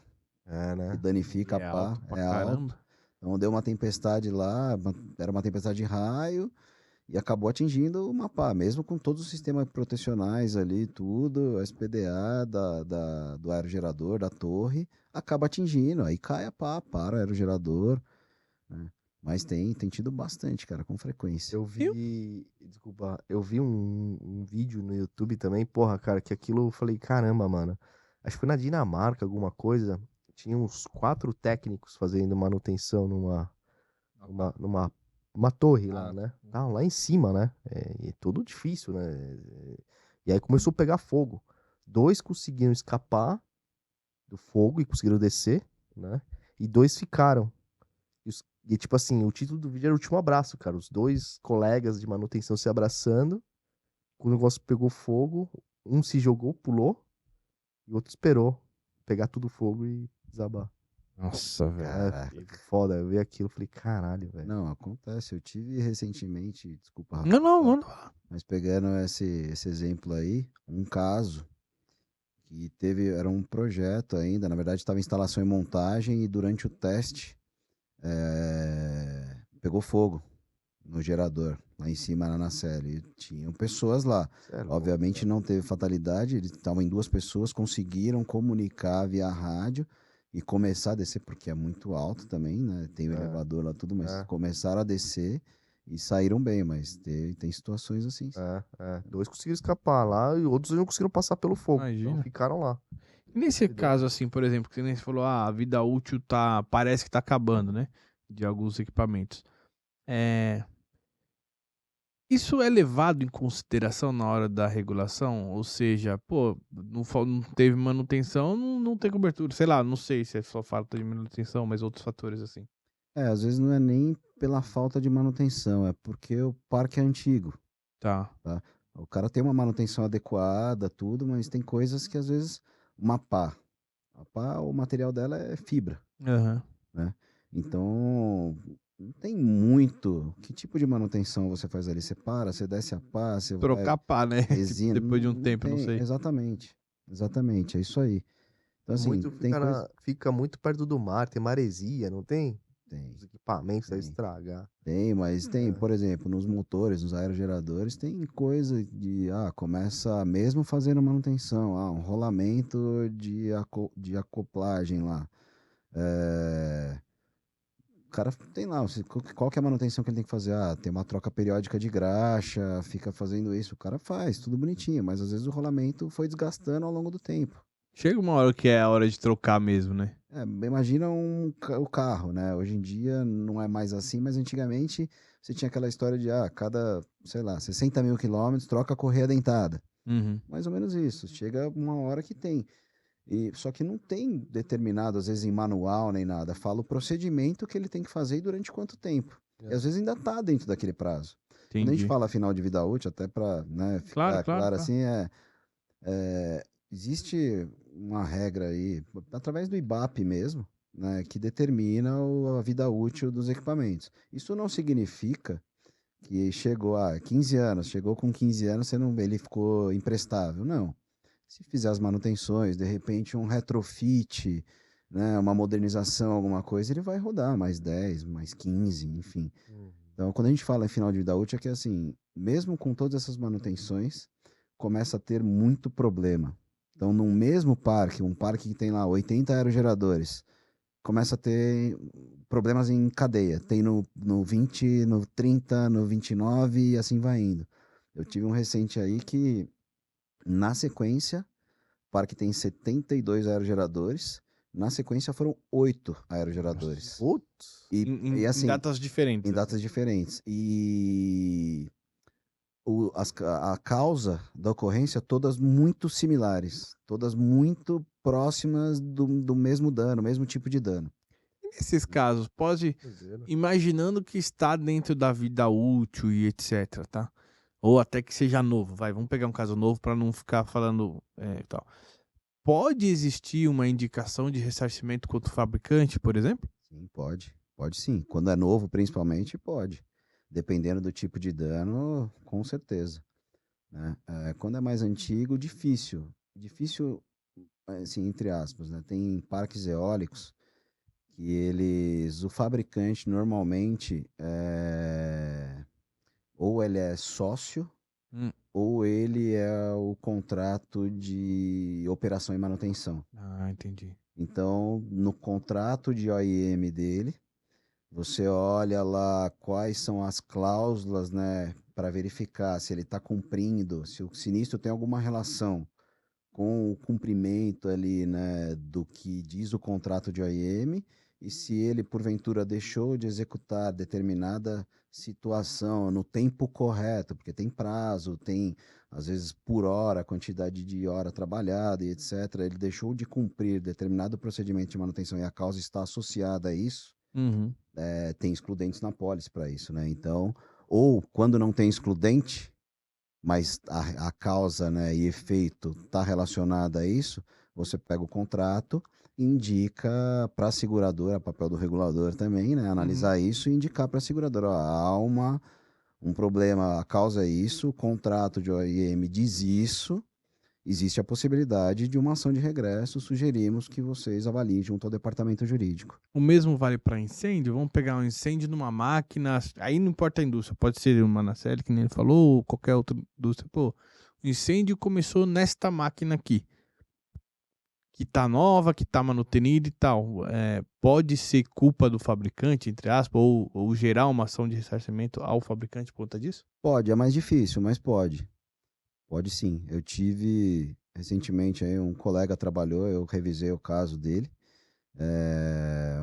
É, que né? danifica a É pá, alto pra é alto. caramba. Então deu uma tempestade lá, era uma tempestade de raio, e acabou atingindo uma pá, mesmo com todos os sistemas protecionais ali, tudo, SPDA do aerogerador, da torre, acaba atingindo, aí cai a pá, para o aerogerador, né? Mas tem tido bastante, cara, com frequência. Desculpa, eu vi um vídeo no YouTube também, porra, cara, que aquilo eu falei, caramba, mano. Acho que foi na Dinamarca, alguma coisa. Tinha uns 4 técnicos fazendo manutenção numa torre lá, né? Tá, lá em cima, né? E tudo difícil, né? E aí começou a pegar fogo. 2 conseguiram escapar do fogo e conseguiram descer, né? E 2 ficaram. E, tipo assim, o título do vídeo era o último abraço, cara. Os 2 colegas de manutenção se abraçando. O negócio pegou fogo. Um se jogou, pulou. E o outro esperou pegar tudo fogo e desabar. Nossa, velho. Caraca. Foda. Eu vi aquilo e falei, caralho, velho. Não, acontece. Eu tive recentemente, desculpa, Rafa, Não, mano. mas pegando esse exemplo aí, um caso que era um projeto ainda, na verdade estava em instalação e montagem, e durante o teste pegou fogo no gerador, lá em cima na nacelle. E tinham pessoas lá. Cê é louco, Obviamente velho. não teve fatalidade, eles estavam em 2 pessoas, conseguiram comunicar via rádio e começar a descer, porque é muito alto também, né? Tem o elevador lá, tudo, mas É. começaram a descer e saíram bem, mas tem situações assim. Sim. 2 conseguiram escapar lá e outros não conseguiram passar pelo fogo. Imagina. Então ficaram lá. E nesse Doido. caso, assim, por exemplo, que nem você falou, a vida útil parece que tá acabando, né? De alguns equipamentos. Isso é levado em consideração na hora da regulação? Ou seja, pô, não teve manutenção, não tem cobertura. Sei lá, não sei se é só falta de manutenção, mas outros fatores assim. Às vezes não é nem pela falta de manutenção, é porque o parque é antigo. Tá. O cara tem uma manutenção adequada, tudo, mas tem coisas que às vezes uma pá. A pá, o material dela é fibra, Aham. né? Então, não tem muito. Que tipo de manutenção você faz ali? Você para, você desce a pá, você vai Trocar pá, né? Tipo, resina. depois de um tempo, não tem. sei. Exatamente. Exatamente, é isso aí. Então, assim, Muito tem coisa. fica muito perto do mar, tem maresia, não tem? Tem. Os equipamentos devem Tem. estragar. Tem, mas tem, É. por exemplo, nos motores, nos aerogeradores, tem coisa de, começa mesmo fazendo manutenção, um rolamento de acoplagem lá. O cara tem lá, qual que é a manutenção que ele tem que fazer? Tem uma troca periódica de graxa, fica fazendo isso, o cara faz, tudo bonitinho, mas às vezes o rolamento foi desgastando ao longo do tempo. Chega uma hora que é a hora de trocar mesmo, né? Imagina o carro, né? Hoje em dia não é mais assim, mas antigamente você tinha aquela história de, cada, sei lá, 60 mil quilômetros, troca a correia dentada. Uhum. Mais ou menos isso. Chega uma hora que tem. Só que não tem determinado, às vezes, em manual nem nada. Fala o procedimento que ele tem que fazer e durante quanto tempo. E às vezes ainda está dentro daquele prazo. Quando a gente Entendi. fala final de vida útil, até para ficar claro assim, existe uma regra aí, através do IBAP mesmo, né, que determina a vida útil dos equipamentos. Isso não significa que chegou a 15 anos, chegou com 15 anos, ele ficou imprestável. Não. Se fizer as manutenções, de repente um retrofit, né, uma modernização, alguma coisa, ele vai rodar mais 10, mais 15, enfim. Então, quando a gente fala em final de vida útil, é que assim, mesmo com todas essas manutenções, começa a ter muito problema. Então, num mesmo parque, um parque que tem lá 80 aerogeradores, começa a ter problemas em cadeia. Tem no 20, no 30, no 29 e assim vai indo. Eu tive um recente aí que, na sequência, o parque tem 72 aerogeradores. Na sequência foram 8 aerogeradores. Putz. E assim, em datas diferentes. em datas diferentes. E a causa da ocorrência, todas muito similares. Todas muito próximas do mesmo dano, mesmo tipo de dano. Esses casos, pode, imaginando que está dentro da vida útil e etc, tá? Ou até que seja novo, vamos pegar um caso novo para não ficar falando tal. Pode existir uma indicação de ressarcimento contra o fabricante, por exemplo? Sim, pode. Pode sim. Quando é novo, principalmente, pode. Dependendo do tipo de dano, com certeza. Né? Quando é mais antigo, difícil. Difícil, assim, entre aspas, né? Tem parques eólicos que eles, o fabricante normalmente ou ele é sócio Hum. ou ele é o contrato de operação e manutenção. Ah, entendi. Então, no contrato de OIM dele, você olha lá quais são as cláusulas, né, para verificar se ele está cumprindo, se o sinistro tem alguma relação com o cumprimento ali, né, do que diz o contrato de OIM e se ele, porventura, deixou de executar determinada situação no tempo correto, porque tem prazo, tem, às vezes, por hora, a quantidade de hora trabalhada e etc. Ele deixou de cumprir determinado procedimento de manutenção e a causa está associada a isso, Uhum. tem excludentes na pólice para isso, né? Então, ou quando não tem excludente, mas a causa, né, e efeito está relacionada a isso, você pega o contrato e indica para a seguradora, papel do regulador também, né, analisar isso e indicar para a seguradora, ó, há um problema, a causa é isso, o contrato de OIM diz isso, existe a possibilidade de uma ação de regresso, sugerimos que vocês avaliem junto ao departamento jurídico. O mesmo vale para incêndio? Vamos pegar um incêndio numa máquina, aí não importa a indústria, pode ser uma Nacelle, que nem ele falou, ou qualquer outra indústria. Pô, o incêndio começou nesta máquina aqui, que tá nova, que tá manutenida e tal. Pode ser culpa do fabricante, entre aspas, ou gerar uma ação de ressarcimento ao fabricante por conta disso? Pode, é mais difícil, mas pode. Pode sim. Eu tive recentemente aí um colega trabalhou, eu revisei o caso dele.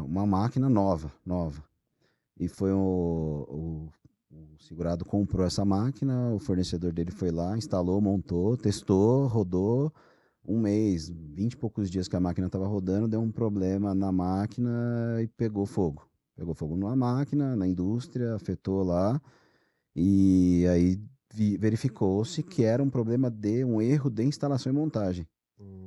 Uma máquina nova, nova. E foi o segurado comprou essa máquina, o fornecedor dele foi lá, instalou, montou, testou, rodou um mês, 20 e poucos dias que a máquina estava rodando, deu um problema na máquina e pegou fogo. Pegou fogo numa máquina, na indústria, afetou lá. E aí verificou-se que era um problema de um erro de instalação e montagem.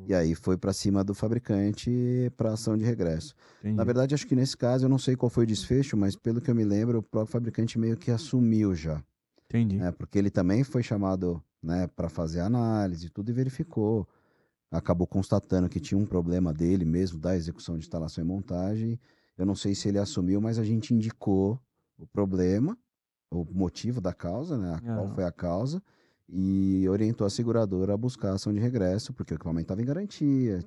E aí foi para cima do fabricante para ação de regresso. Entendi. Na verdade, acho que nesse caso, eu não sei qual foi o desfecho, mas pelo que eu me lembro, o próprio fabricante meio que assumiu já. Entendi. Né? Porque ele também foi chamado, né, para fazer análise e tudo e verificou. Acabou constatando que tinha um problema dele mesmo, da execução de instalação e montagem. Eu não sei se ele assumiu, mas a gente indicou o problema, o motivo da causa, né? Qual foi a causa, e orientou a seguradora a buscar a ação de regresso, porque o equipamento estava em garantia,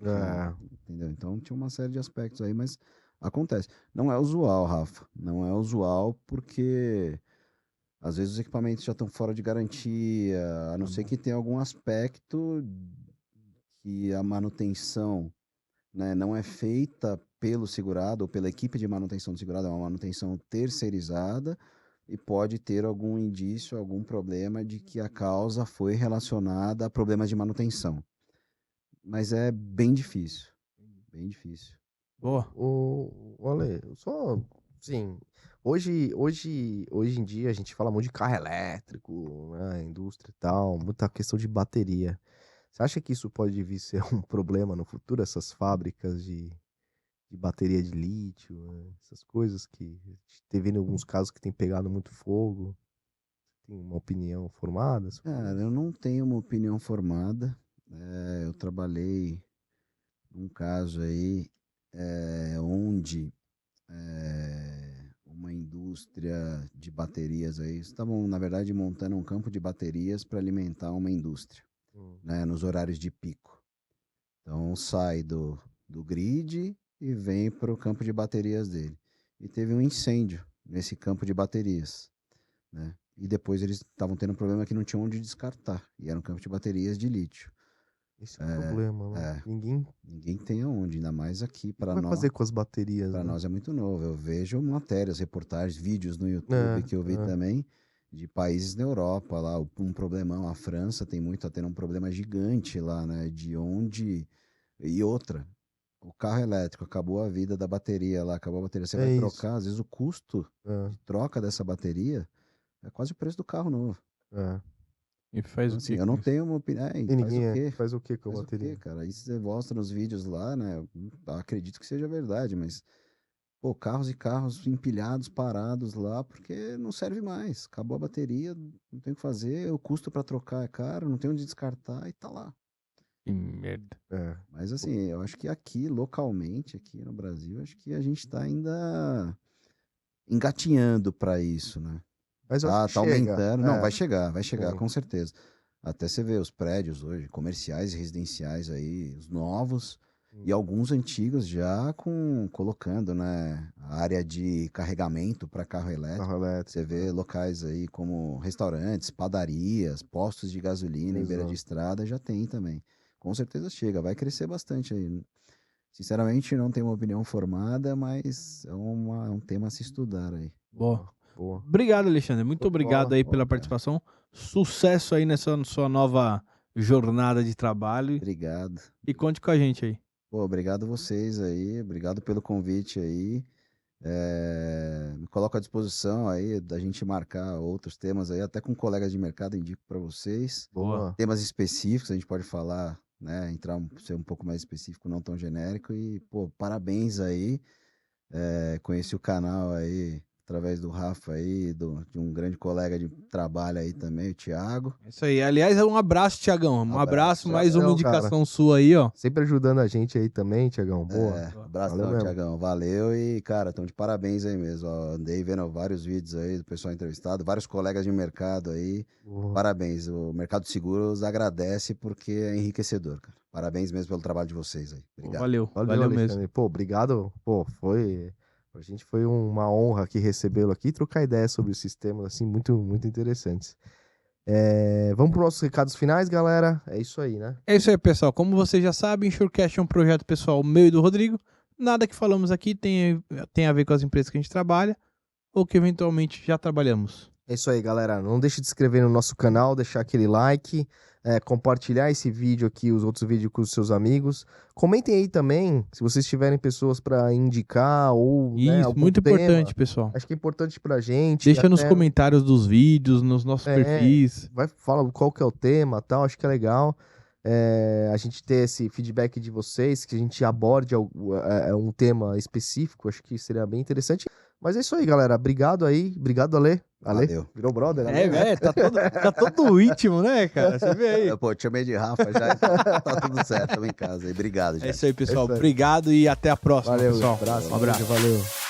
entendeu? Então tinha uma série de aspectos aí, mas acontece. Não é usual, Rafa, não é usual porque às vezes os equipamentos já estão fora de garantia, a não ser que tenha algum aspecto que a manutenção, né, não é feita pelo segurado ou pela equipe de manutenção do segurado, é uma manutenção terceirizada e pode ter algum indício, algum problema de que a causa foi relacionada a problemas de manutenção. Mas é bem difícil, bem difícil. Boa. Olha, só, sim, hoje em dia a gente fala muito de carro elétrico, né, indústria e tal, muita questão de bateria. Você acha que isso pode vir ser um problema no futuro, essas fábricas de bateria de lítio, né? Essas coisas que a gente teve em alguns casos que tem pegado muito fogo? Tem uma opinião formada sobre Cara, isso? eu não tenho uma opinião formada. Eu trabalhei num caso aí onde uma indústria de baterias aí estavam, na verdade, montando um campo de baterias para alimentar uma indústria, Hum. né, nos horários de pico. Então sai do grid e vem para o campo de baterias dele. E teve um incêndio nesse campo de baterias, né? E depois eles estavam tendo um problema que não tinham onde descartar. E era um campo de baterias de lítio. Esse é o problema, né? É, Ninguém. ninguém tem aonde, ainda mais aqui O que para vai nós. fazer com as baterias, Para né? nós é muito novo. Eu vejo matérias, reportagens, vídeos no YouTube É, que eu vi também de países na Europa lá, um problemão. A França tem muito, tá tendo um problema gigante lá, né? De onde. E outra. o carro elétrico, acabou a vida da bateria lá, acabou a bateria, você É vai isso. trocar, às vezes o custo É, de troca dessa bateria é quase o preço do carro novo. é. E faz Então, o assim, quê? eu com não isso? tenho uma opinião. E Faz o ninguém quê? faz o que com a Faz o quê, bateria? cara? Isso você mostra nos vídeos lá, né? Eu acredito que seja verdade, mas, pô, carros e carros empilhados, parados lá, porque não serve mais. Acabou a bateria, não tem o que fazer, o custo para trocar é caro, não tem onde descartar e tá lá. Que merda. É. Mas, assim, eu acho que aqui, localmente, aqui no Brasil, acho que a gente tá ainda engatinhando para isso, né? Mas eu acho que Tá chega. aumentando. Não, vai chegar, sim. com certeza. Até você vê os prédios hoje, comerciais e residenciais aí, os novos e alguns antigos já colocando, né, a área de carregamento para carro elétrico. Carro elétrico. Você vê locais aí como restaurantes, padarias, postos de gasolina em beira de Exato. estrada, já tem também. Com certeza chega, vai crescer bastante aí. Sinceramente, não tenho uma opinião formada, mas é um tema a se estudar aí. Boa. Boa. Obrigado, Alexandre. Muito Show de obrigado bola. aí pela Opa. participação. Sucesso aí nessa sua nova jornada de trabalho. Obrigado. E conte com a gente aí. Pô, obrigado vocês aí, obrigado pelo convite aí. Me coloco à disposição aí da gente marcar outros temas aí, até com colegas de mercado, indico para vocês. Boa. Temas específicos, a gente pode falar, né? Ser um pouco mais específico, não tão genérico. E, pô, parabéns aí. Conheci o canal aí através do Rafa aí, de um grande colega de trabalho aí também, o Thiago. É isso aí. Aliás, um abraço, Tiagão. Um abraço, mais uma Valeu, indicação sua aí, ó. Sempre ajudando a gente aí também, Tiagão. Boa. Abração, Valeu mesmo. Thiagão. Valeu e, cara, estão de parabéns aí mesmo. Ó, andei vendo vários vídeos aí do pessoal entrevistado, vários colegas de mercado aí. Boa. Parabéns. O Mercado Seguros agradece porque é enriquecedor, cara. Parabéns mesmo pelo trabalho de vocês aí. Obrigado. Valeu Valeu mesmo. Alexandre. Pô, obrigado. Pô, pra gente foi uma honra aqui recebê-lo aqui e trocar ideias sobre esses temas, assim, muito, muito interessantes. Vamos para os nossos recados finais, galera. É isso aí, né? É isso aí, pessoal. Como vocês já sabem, Insurecast é um projeto pessoal meu e do Rodrigo. Nada que falamos aqui tem a ver com as empresas que a gente trabalha ou que eventualmente já trabalhamos. É isso aí, galera. Não deixe de se inscrever no nosso canal, deixar aquele like, compartilhar esse vídeo aqui, os outros vídeos com os seus amigos. Comentem aí também, se vocês tiverem pessoas para indicar ou Isso, algum muito tema. importante, pessoal. Acho que é importante pra gente. Deixa nos até comentários dos vídeos, nos nossos perfis. fala qual que é o tema e tal, acho que é legal. A gente ter esse feedback de vocês, que a gente aborde um tema específico, acho que seria bem interessante. Mas é isso aí, galera. Obrigado aí. Obrigado, Ale. Valeu. Virou brother, Ale? Tá todo íntimo, né, cara? Você vê aí. Pô, te chamei de Rafa já, então tá tudo certo. Tamo em casa aí. Obrigado, gente. É isso aí, pessoal. É isso aí. Obrigado e até a próxima, Valeu, pessoal. abraço. Um abraço. Valeu.